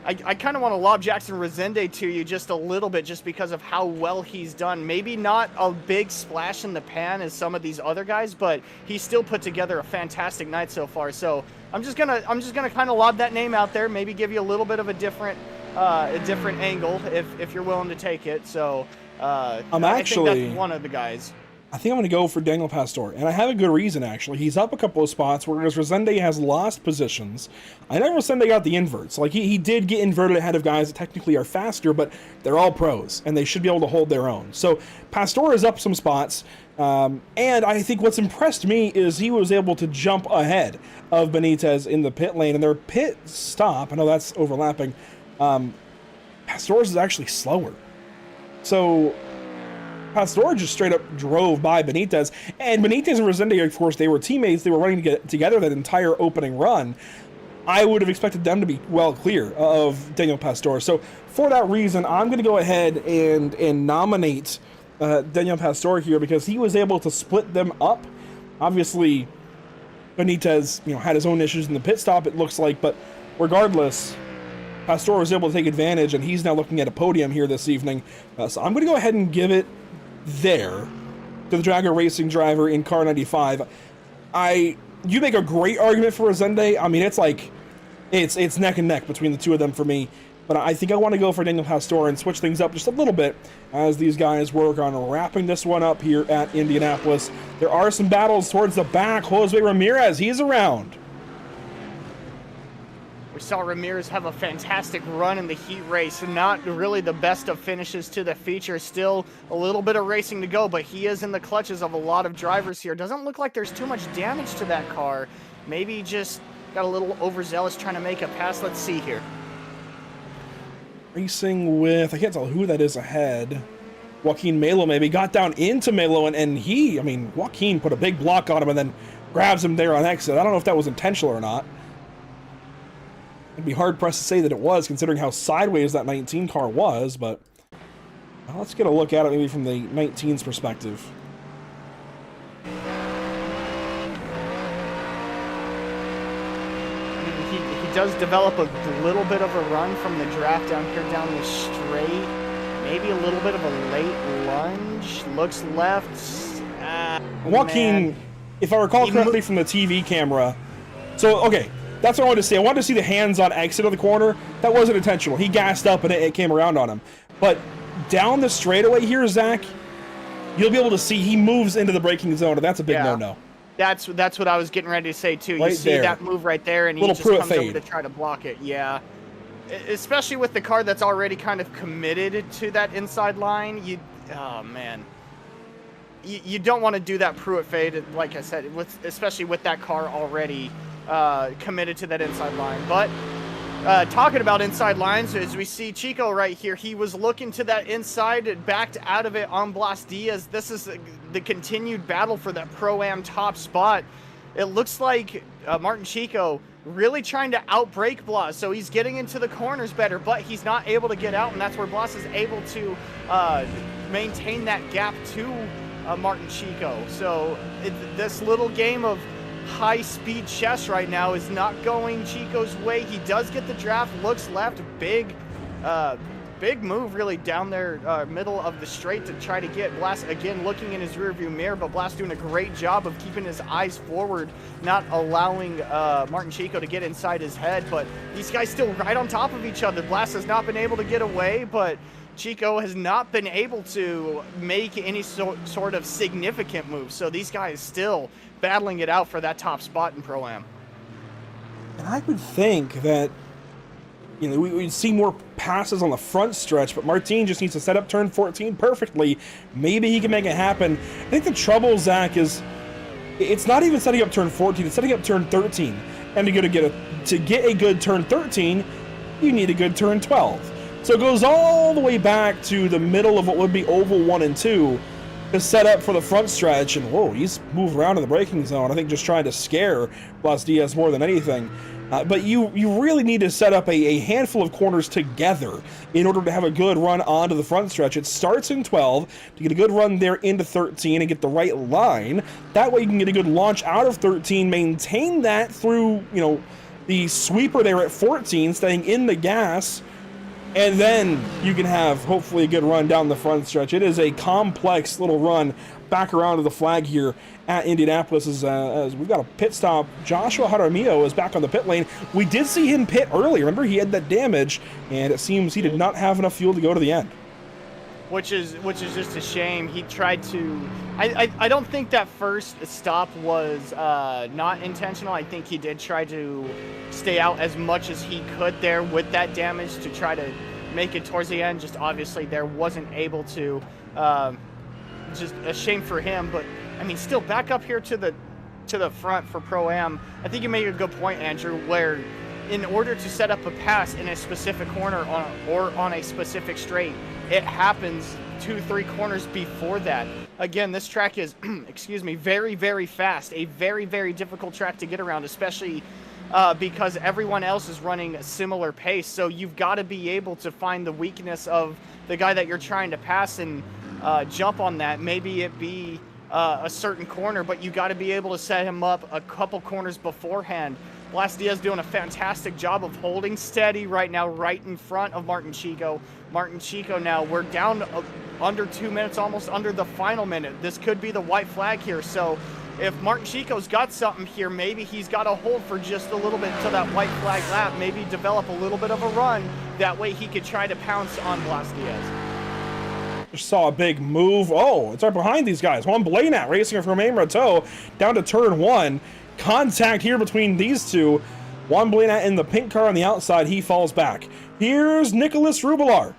kind of want to lob Jackson Resende to you just a little bit, just because of how well he's done. Maybe not a big splash in the pan as some of these other guys, but he still put together a fantastic night so far. So I'm just gonna kind of lob that name out there, maybe give you a little bit of a different angle if you're willing to take it. So I think that's one of the guys. I think I'm going to go for Daniel Pastor, and I have a good reason, actually. He's up a couple of spots, whereas Resende has lost positions. I know Resende got the inverts. Like, he did get inverted ahead of guys that technically are faster, but they're all pros, and they should be able to hold their own. So, Pastor is up some spots, and I think what's impressed me is he was able to jump ahead of Benitez in the pit lane, and their pit stop, I know that's overlapping, Pastor's is actually slower. So Pastor just straight up drove by Benitez, and Benitez and Resende, of course, they were teammates. They were running together that entire opening run. I would have expected them to be well clear of Daniel Pastor. So for that reason, I'm going to go ahead and nominate Daniel Pastor here, because he was able to split them up. Obviously, Benitez, had his own issues in the pit stop, it looks like, but regardless, Pastor was able to take advantage, and he's now looking at a podium here this evening. So I'm going to go ahead and give it there to the Dragger Racing driver in car 95. You make a great argument for Resende. I mean, it's like it's neck and neck between the two of them for me. But I think I want to go for Daniel Pastor and switch things up just a little bit as these guys work on wrapping this one up here at Indianapolis. There are some battles towards the back. Jose Ramirez, he's around. We saw Ramirez have a fantastic run in the heat race, not really the best of finishes to the feature. Still a little bit of racing to go, but he is in the clutches of a lot of drivers here. Doesn't look like there's too much damage to that car. Maybe just got a little overzealous trying to make a pass. Let's see here. Racing with, I can't tell who that is ahead. Joaquin Melo maybe got down into Melo, and Joaquin put a big block on him and then grabs him there on exit. I don't know if that was intentional or not. It'd be hard-pressed to say that it was, considering how sideways that 19 car was, but let's get a look at it maybe from the 19's perspective. He does develop a little bit of a run from the draft down here down the straight. Maybe a little bit of a late lunge. Looks left. Joaquin, if I recall correctly from the TV camera, so, okay, that's what I wanted to see. I wanted to see the hands on exit of the corner. That wasn't intentional. He gassed up and it came around on him. But down the straightaway here, Zach, you'll be able to see he moves into the braking zone, and that's a big no-no. That's what I was getting ready to say, too. Right you see there. That move right there, and he just comes over to try to block it. Yeah. Especially with the car that's already kind of committed to that inside line. Oh, man. You don't want to do that Pruitt fade, like I said, especially with that car already committed to that inside line. But talking about inside lines, as we see Chico right here, he was looking to that inside, backed out of it on Blas Diaz. This is the continued battle for that Pro-Am top spot. It looks like Martin Chico really trying to outbrake Blas, so he's getting into the corners better, but he's not able to get out, and that's where Blas is able to maintain that gap to Martin Chico. So this little game of high-speed chess right now is not going Chico's way. He does get the draft, looks left, big move really down there middle of the straight to try to get Blas again looking in his rearview mirror, but Blas doing a great job of keeping his eyes forward, not allowing Martin Chico to get inside his head. But these guys still right on top of each other. Blas has not been able to get away, but Chico has not been able to make any sort of significant moves. So these guys still battling it out for that top spot in Pro-Am. And I would think that, we'd see more passes on the front stretch, but Martin just needs to set up turn 14 perfectly. Maybe he can make it happen. I think the trouble, Zach, is it's not even setting up turn 14, it's setting up turn 13. And to get a good turn 13, you need a good turn 12. So it goes all the way back to the middle of what would be oval 1 and 2 to set up for the front stretch. And whoa, he's moved around in the braking zone, I think just trying to scare Blas Diaz more than anything. But you really need to set up a handful of corners together in order to have a good run onto the front stretch. It starts in 12 to get a good run there into 13 and get the right line. That way you can get a good launch out of 13, maintain that through, the sweeper there at 14, staying in the gas, and then you can have hopefully a good run down the front stretch. It is a complex little run back around to the flag here at Indianapolis as we've got a pit stop. Joshua Jaramillo is back on the pit lane. We did see him pit earlier. Remember, he had that damage, and it seems he did not have enough fuel to go to the end. which is just a shame. He tried to. I don't think that first stop was not intentional. I think he did try to stay out as much as he could there with that damage to try to make it towards the end. Just obviously there wasn't able to. Just a shame for him, but I mean, still back up here to the front for Pro-Am. I think you made a good point, Andrew, where in order to set up a pass in a specific corner or on a specific straight, it happens 2-3 corners before that. Again, this track is, excuse me, very, very fast. A very, very difficult track to get around, especially because everyone else is running a similar pace. So you've got to be able to find the weakness of the guy that you're trying to pass and jump on that. Maybe it be a certain corner, but you got to be able to set him up a couple corners beforehand. Blas Diaz doing a fantastic job of holding steady right now, right in front of Martin Chico. Martin Chico now, we're down under 2 minutes, almost under the final minute. This could be the white flag here. So if Martin Chico's got something here, maybe he's got to hold for just a little bit until that white flag lap, maybe develop a little bit of a run. That way he could try to pounce on Blas Diaz. Just saw a big move. Oh, it's right behind these guys. Juan Blanat racing from Romain Rateau down to turn 1. Contact here between these two. Juan Blanat in the pink car on the outside. He falls back. Here's Nicholas Rubilar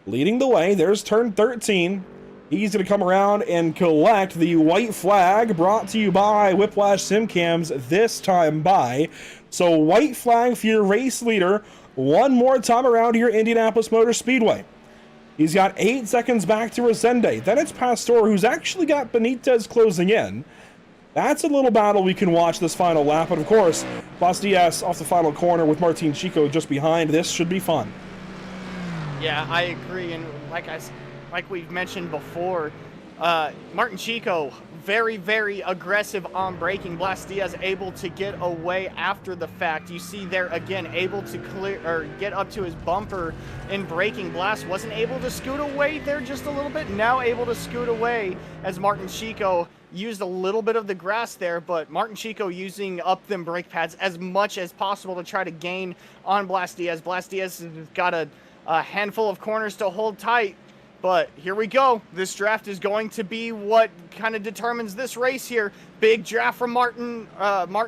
leading the way. There's turn 13. He's going to come around and collect the white flag, brought to you by Whiplash Simcams, this time by. So white flag for your race leader one more time around here, Indianapolis Motor Speedway. He's got 8 seconds back to Resende. Then it's Pastor, who's actually got Benitez closing in. That's a little battle we can watch this final lap. And of course, Blas Diaz off the final corner with Martin Chico just behind. This should be fun. Yeah, I agree. And like we've mentioned before, Martin Chico, very, very aggressive on braking. Blas Diaz able to get away after the fact. You see there again, able to clear or get up to his bumper in braking. Blas wasn't able to scoot away there just a little bit. Now able to scoot away as Martin Chico used a little bit of the grass there, but Martin Chico using up them brake pads as much as possible to try to gain on Blas Diaz. Blas Diaz has got a handful of corners to hold tight. But here we go. This draft is going to be what kind of determines this race here. Big draft from Martin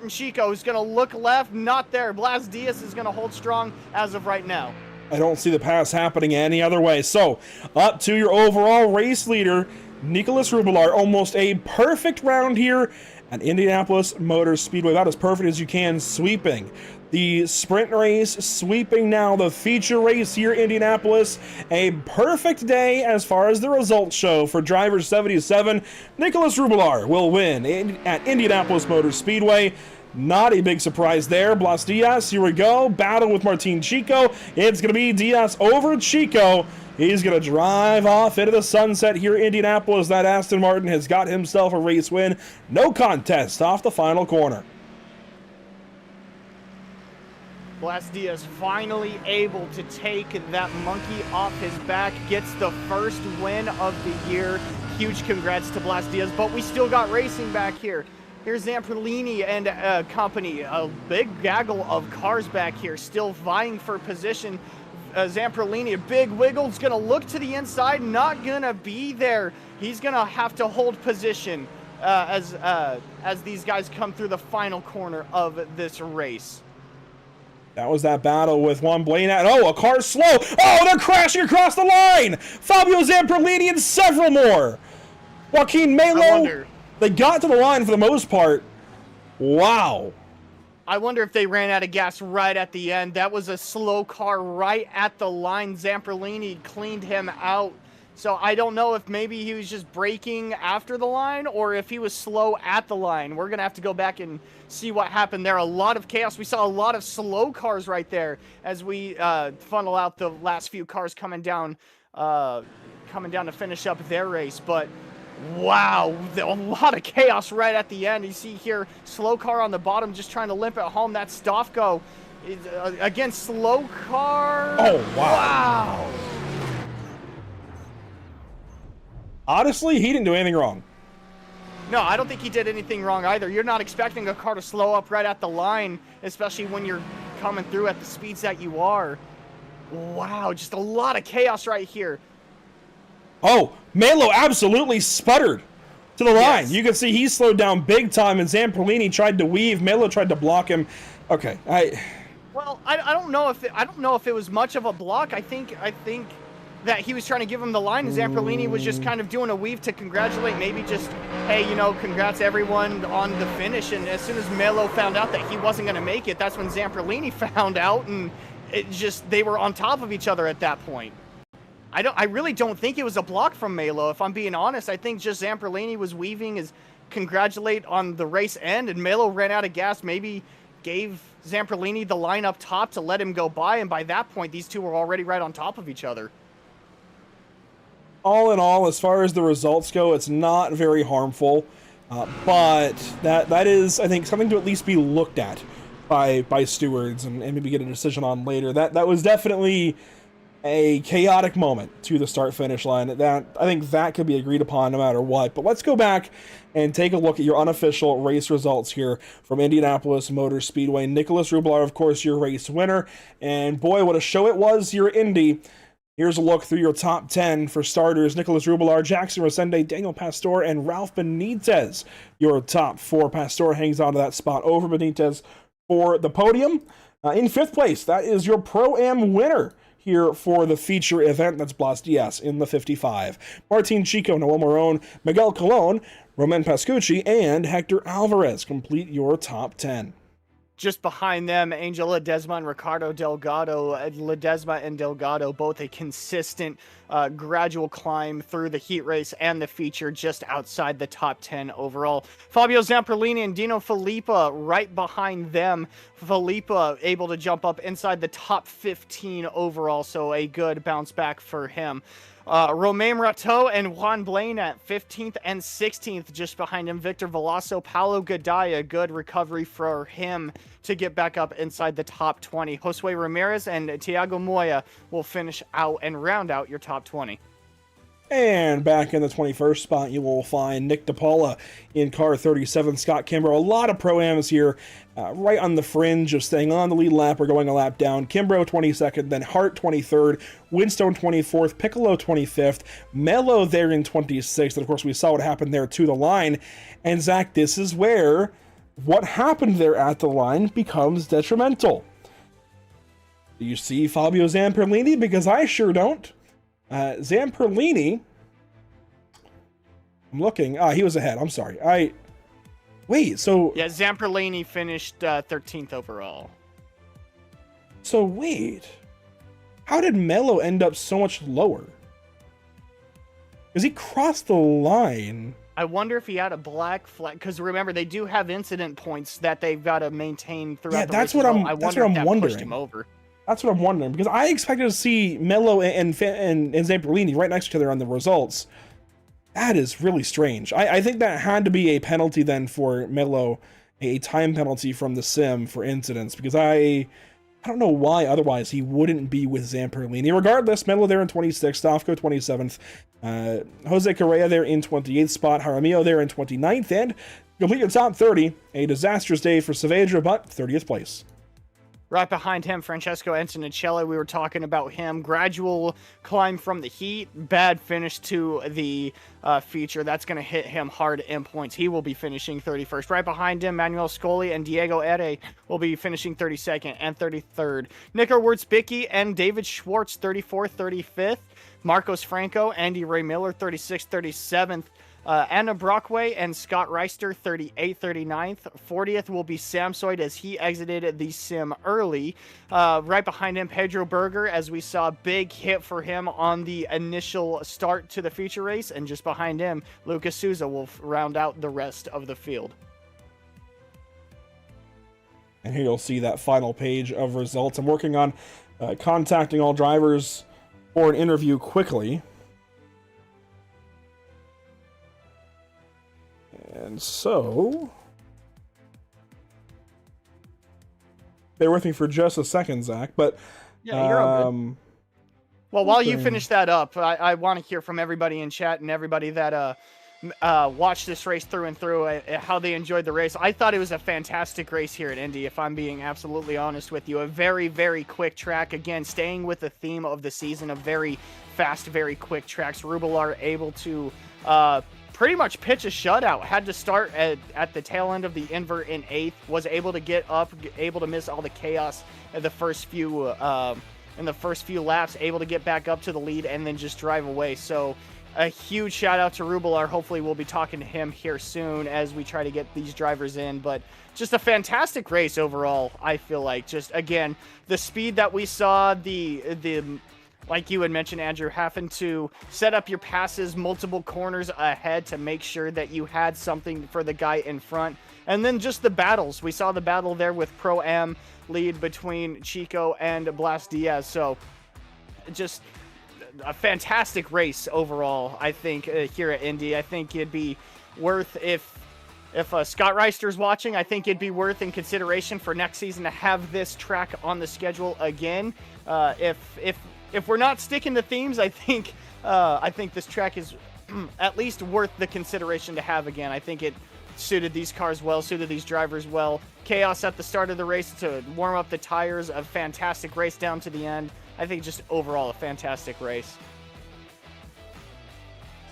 Chico. Who's going to look left, not there. Blas Diaz is going to hold strong as of right now. I don't see the pass happening any other way. So up to your overall race leader, Nicholas Rubilar. Almost a perfect round here at Indianapolis Motor Speedway. About as perfect as you can, sweeping the sprint race, sweeping now the feature race here in Indianapolis. A perfect day as far as the results show for driver 77. Nicholas Rubilar will win at Indianapolis Motor Speedway. Not a big surprise there. Blas Diaz, here we go. Battle with Martin Chico. It's going to be Diaz over Chico. He's going to drive off into the sunset here in Indianapolis. That Aston Martin has got himself a race win. No contest off the final corner. Blas Diaz finally able to take that monkey off his back, gets the first win of the year. Huge congrats to Blas Diaz, but we still got racing back here. Here's Zamperlini and company, a big gaggle of cars back here, still vying for position. Zamperlini, a big wiggle, is going to look to the inside, not going to be there. He's going to have to hold position as these guys come through the final corner of this race. That was that battle with Juan Blanat. Oh, a car slow. Oh, they're crashing across the line. Fabio Zamperlini and several more. Joaquin Melo. They got to the line for the most part. Wow. I wonder if they ran out of gas right at the end. That was a slow car right at the line. Zamperlini cleaned him out. So I don't know if maybe he was just braking after the line or if he was slow at the line. We're going to have to go back and see what happened there. A lot of chaos. We saw a lot of slow cars right there as we funnel out the last few cars coming down to finish up their race. But wow, a lot of chaos right at the end. You see here, slow car on the bottom just trying to limp it home. That's Stofko. Again, slow car. Oh, wow. Wow. Honestly, he didn't do anything wrong. No, I don't think he did anything wrong either. You're not expecting a car to slow up right at the line, especially when you're coming through at the speeds that you are. Wow, just a lot of chaos right here. Oh, Melo absolutely sputtered to the line. Yes. You can see he slowed down big time, and Zamperlini tried to weave. Melo tried to block him. Okay, Well, I don't know if it was much of a block. I think that he was trying to give him the line, and Zamperlini was just kind of doing a weave to congratulate, maybe just, hey, congrats everyone on the finish. And as soon as Melo found out that he wasn't going to make it, that's when Zamperlini found out, and they were on top of each other at that point. I really don't think it was a block from Melo, if I'm being honest. I think just Zamperlini was weaving his congratulate on the race end, and Melo ran out of gas, maybe gave Zamperlini the line up top to let him go by, and by that point, these two were already right on top of each other. all in all, as far as the results go, it's not very harmful, but that is, I think, something to at least be looked at by stewards and maybe get a decision on later. That was definitely a chaotic moment to the start-finish line. That I think that could be agreed upon no matter what. But let's go back and take a look at your unofficial race results here from Indianapolis Motor Speedway. Nicholas Rublar, of course, your race winner. And boy, what a show it was, your Indy. Here's a look through your top 10 for starters. Nicholas Rublar, Jackson Rosende, Daniel Pastor, and Ralph Benitez. Your top 4. Pastor hangs on to that spot over Benitez for the podium. In 5th place, that is your Pro-Am winner here for the feature event. That's Blas Diaz in the 55. Martin Chico, Noel Morone, Miguel Colon, Roman Pascucci, and Hector Alvarez complete your top 10. Just behind them, Angel Ledesma and Ricardo Delgado. Ledesma and Delgado, both a consistent gradual climb through the heat race and the feature, just outside the top 10 overall. Fabio Zamperlini and Dino Filippa right behind them. Filippa able to jump up inside the top 15 overall, so a good bounce back for him. Romain Rateau and Juan Blaine at 15th and 16th. Just behind him, Victor Veloso, Paulo Gadaya. Good recovery for him to get back up inside the top 20. Josue Ramirez and Tiago Moya will finish out and round out your top 20. And back in the 21st spot, you will find Nick DePaula in car 37. Scott Kimbrough, a lot of Pro-Ams here, right on the fringe of staying on the lead lap or going a lap down. Kimbrough 22nd, then Hart 23rd, Winstone 24th, Piccolo 25th, Mello there in 26th. And of course, we saw what happened there to the line. And Zach, this is where what happened there at the line becomes detrimental. Do you see Fabio Zamperlini? Because I sure don't. Zamperlini, I'm looking, he was ahead, I'm sorry. Wait, so... Yeah, Zamperlini finished 13th overall. So wait, how did Mello end up so much lower? Because he crossed the line. I wonder if he had a black flag, because remember, they do have incident points that they've got to maintain throughout the race. That's what I'm wondering. Pushed him over. That's what I'm wondering, because I expected to see Mello and Zamperlini right next to each other on the results. That is really strange. I think that had to be a penalty then for Mello, a time penalty from the sim for incidents, because I don't know why otherwise he wouldn't be with Zamperlini. Regardless, Mello there in 26th, Stofko 27th, Jose Correa there in 28th spot, Jaramillo there in 29th, and complete your top 30. A disastrous day for Saavedra, but 30th place. Right behind him, Francesco Antonicella, we were talking about him. Gradual climb from the heat, bad finish to the feature. That's going to hit him hard in points. He will be finishing 31st. Right behind him, Manuel Scoli and Diego Ere will be finishing 32nd and 33rd. Nico Wurtzbicki and David Schwartz, 34th, 35th. Marcos Franco, Andy Ray Miller, 36th, 37th. Anna Brockway and Scott Reister, 38th, 39th. 40th will be Samsoid as he exited the sim early. Right behind him, Pedro Berger, as we saw a big hit for him on the initial start to the feature race. And just behind him, Lucas Souza will round out the rest of the field. And here you'll see that final page of results. I'm working on contacting all drivers for an interview quickly. And so, bear with me for just a second, Zach, but yeah, you're all good. Well, while you finish that up, I want to hear from everybody in chat and everybody that watched this race through and through, how they enjoyed the race. I thought it was a fantastic race here at Indy, if I'm being absolutely honest with you. A very, very quick track. Again, staying with the theme of the season of very fast, very quick tracks. Rubelar able to pretty much pitch a shutout. Had to start at the tail end of the invert in 8th. Was able to get up, able to miss all the chaos in the first few laps. Able to get back up to the lead and then just drive away. So a huge shout out to Rubelar. Hopefully we'll be talking to him here soon as we try to get these drivers in. But just a fantastic race overall, I feel like. Just, again, the speed that we saw, the like you had mentioned, Andrew, having to set up your passes multiple corners ahead to make sure that you had something for the guy in front. And then just the battles. We saw the battle there with Pro-Am lead between Chico and Blast Diaz. So just a fantastic race overall, I think, here at Indy. I think it'd be worth, if Scott Reister's watching, I think it'd be worth in consideration for next season to have this track on the schedule again. If we're not sticking to themes, I think this track is at least worth the consideration to have again. I think it suited these cars well, suited these drivers well. Chaos at the start of the race to warm up the tires, a fantastic race down to the end. I think just overall a fantastic race.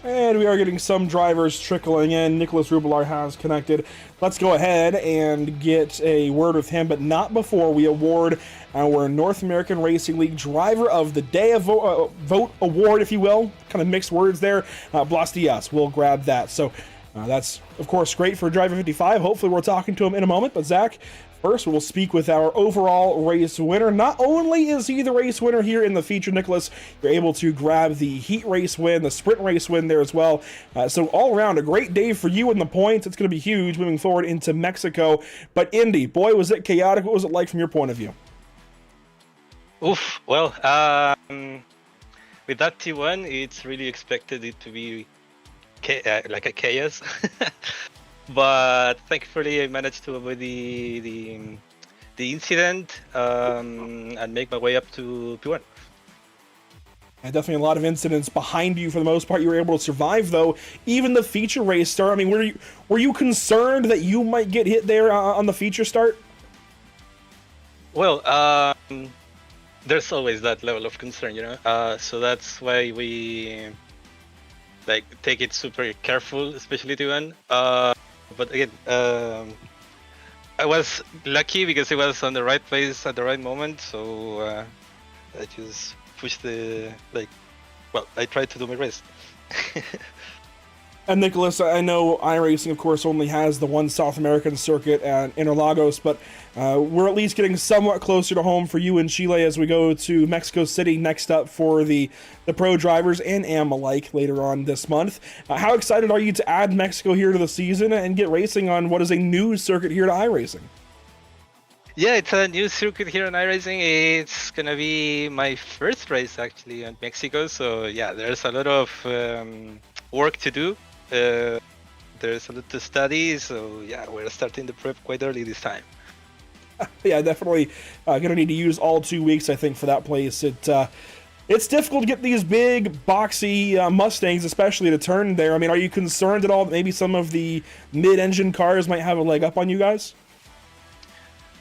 And we are getting some drivers trickling in. Nicholas Rubelar has connected. Let's go ahead and get a word with him, but not before we award our North American Racing League Driver of the Day Vote Award, if you will. Kind of mixed words there. Blas Diaz will grab that. So that's, of course, great for Driver 55. Hopefully we're talking to him in a moment. But Zach, first, we'll speak with our overall race winner. Not only is he the race winner here in the feature, Nicholas, you're able to grab the heat race win, the sprint race win there as well. So all around, a great day for you in the points. It's going to be huge moving forward into Mexico. But Indy, boy, was it chaotic. What was it like from your point of view? Oof. Well, with that T1, it's really expected it to be like a chaos. But thankfully, I managed to avoid the incident and make my way up to P1. And definitely a lot of incidents behind you for the most part. You were able to survive, though. Even the feature race start. I mean, were you concerned that you might get hit there on the feature start? Well, there's always that level of concern, you know. So that's why we take it super careful, especially T1. But again, I was lucky because it was on the right place at the right moment, so I just pushed I tried to do my race. And Nicholas, I know iRacing, of course, only has the one South American circuit at Interlagos, but we're at least getting somewhat closer to home for you in Chile as we go to Mexico City next up for the pro drivers and AM alike later on this month. How excited are you to add Mexico here to the season and get racing on what is a new circuit here to iRacing? Yeah, it's a new circuit here on iRacing. It's gonna be my first race actually on Mexico, so yeah, there's a lot of work to do. There's a lot to study, so yeah, we're starting the prep quite early this time. Yeah, definitely gonna need to use all 2 weeks, I think, for that place. It's difficult to get these big, boxy Mustangs, especially to turn there. I mean, are you concerned at all that maybe some of the mid-engine cars might have a leg up on you guys?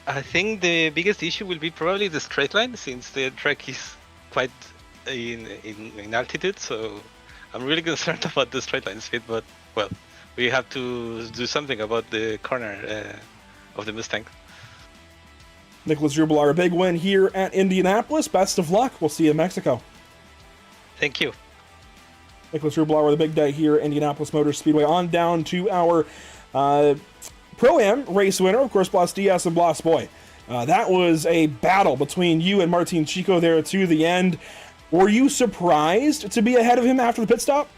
I think the biggest issue will be probably the straight line, since the track is quite in altitude, so I'm really concerned about the straight line speed, but, well, we have to do something about the corner of the Mustang. Nicholas Rubelar, a big win here at Indianapolis. Best of luck. We'll see you in Mexico. Thank you. Nicholas Rubelar with a big day here at Indianapolis Motor Speedway. On down to our Pro-Am race winner, of course, Blas Diaz and Blas Boy. That was a battle between you and Martin Chico there to the end. Were you surprised to be ahead of him after the pit stop?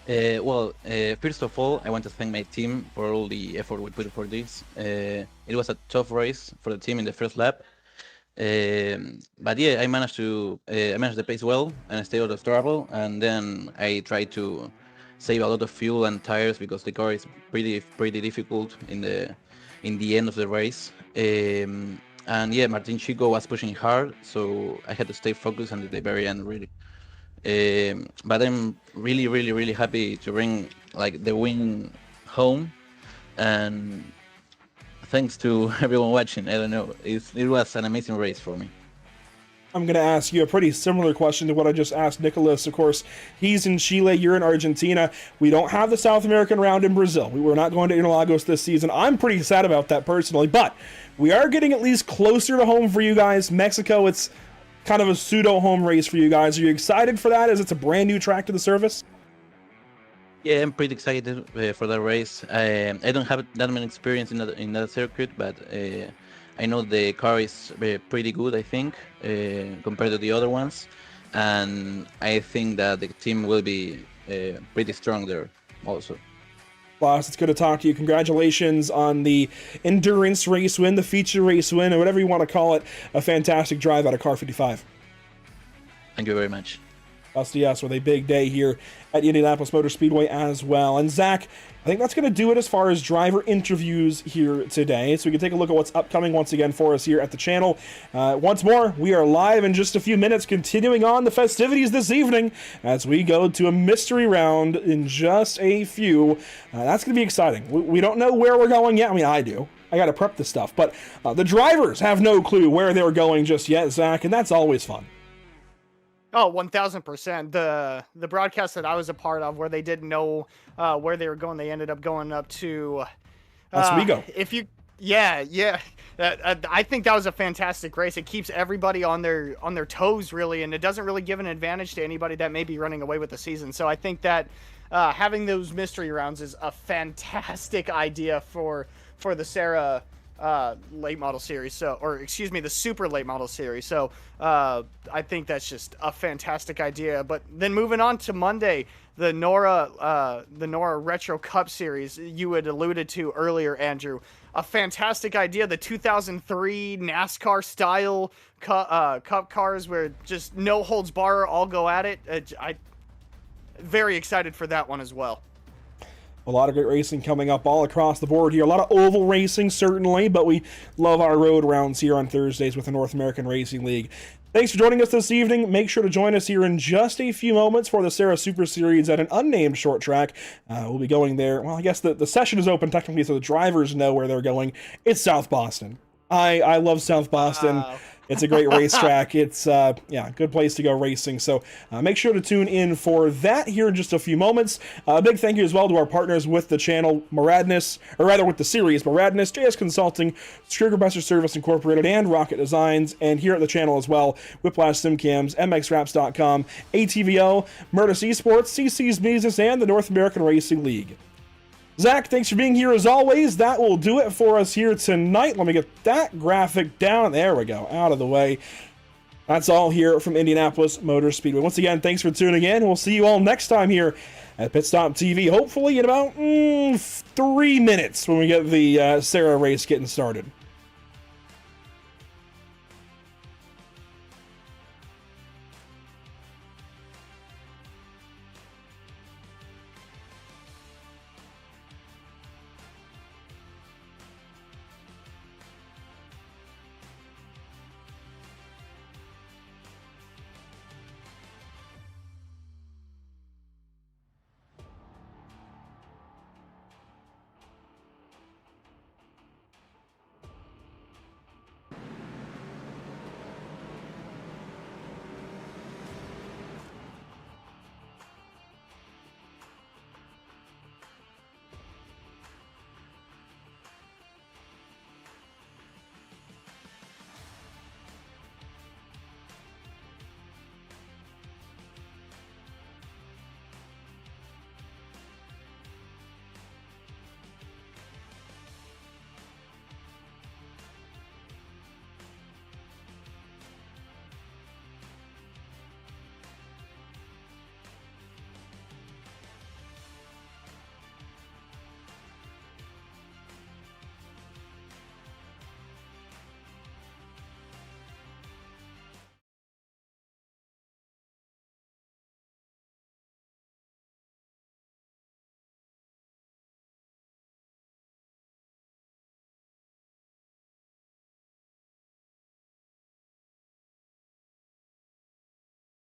First of all, I want to thank my team for all the effort we put for this. It was a tough race for the team in the first lap. But yeah, I managed the pace well and I stayed out of trouble. And then I tried to save a lot of fuel and tires because the car is pretty difficult in the end of the race. And yeah, Martin Chico was pushing hard, so I had to stay focused until the very end, really. But I'm really, really, really happy to bring like the win home, and thanks to everyone watching. I don't know, it was an amazing race for me. I'm going to ask you a pretty similar question to what I just asked Nicholas. Of course, he's in Chile, you're in Argentina. We don't have the South American round in Brazil. We were not going to Interlagos this season. I'm pretty sad about that personally, but we are getting at least closer to home for you guys. Mexico, it's kind of a pseudo home race for you guys. Are you excited for that as it's a brand new track to the service? Yeah, I'm pretty excited for that race. I don't have that many experience in that circuit, but I know the car is pretty good, I think, compared to the other ones. And I think that the team will be pretty strong there also. Boss, it's good to talk to you. Congratulations on the endurance race win, the feature race win, or whatever you want to call it. A fantastic drive out of Car 55. Thank you very much. Yes, with a big day here at Indianapolis Motor Speedway as well. And Zach, I think that's going to do it as far as driver interviews here today. So we can take a look at what's upcoming once again for us here at the channel. Once more, we are live in just a few minutes, continuing on the festivities this evening as we go to a mystery round in just a few. That's going to be exciting. We don't know where we're going yet. I mean, I do. I got to prep this stuff. But the drivers have no clue where they're going just yet, Zach, and that's always fun. Oh, 1000%. The broadcast that I was a part of where they didn't know where they were going, they ended up going up to Oswego. I think that was a fantastic race. It keeps everybody on their toes, really, and it doesn't really give an advantage to anybody that may be running away with the season. So I think that having those mystery rounds is a fantastic idea for the Sarah late model series, the super late model series. So I think that's just a fantastic idea. But then moving on to Monday, the NORA Retro Cup series you had alluded to earlier, Andrew. A fantastic idea. The 2003 NASCAR style cup cars where just no holds bar, all go at it. I very excited for that one as well. A lot of great racing coming up all across the board here. A lot of oval racing, certainly, but we love our road rounds here on Thursdays with the North American Racing League. Thanks for joining us this evening. Make sure to join us here in just a few moments for the Sarah Super Series at an unnamed short track. We'll be going there. Well, I guess the session is open technically, so the drivers know where they're going. It's South Boston. I love South Boston. It's a great racetrack. It's, good place to go racing. So make sure to tune in for that here in just a few moments. A big thank you as well to our partners with the channel, with the series, Moradness, JS Consulting, Screwmaster Service Incorporated, and Rocket Designs. And here at the channel as well, Whiplash SimCams, MXWraps.com, ATVO, Murtis Esports, CC's Business, and the North American Racing League. Zach, thanks for being here as always. That will do it for us here tonight. Let me get that graphic down. There we go, out of the way. That's all here from Indianapolis Motor Speedway. Once again, thanks for tuning in. We'll see you all next time here at Pit Stop TV, hopefully in about 3 minutes when we get the Sarah race getting started.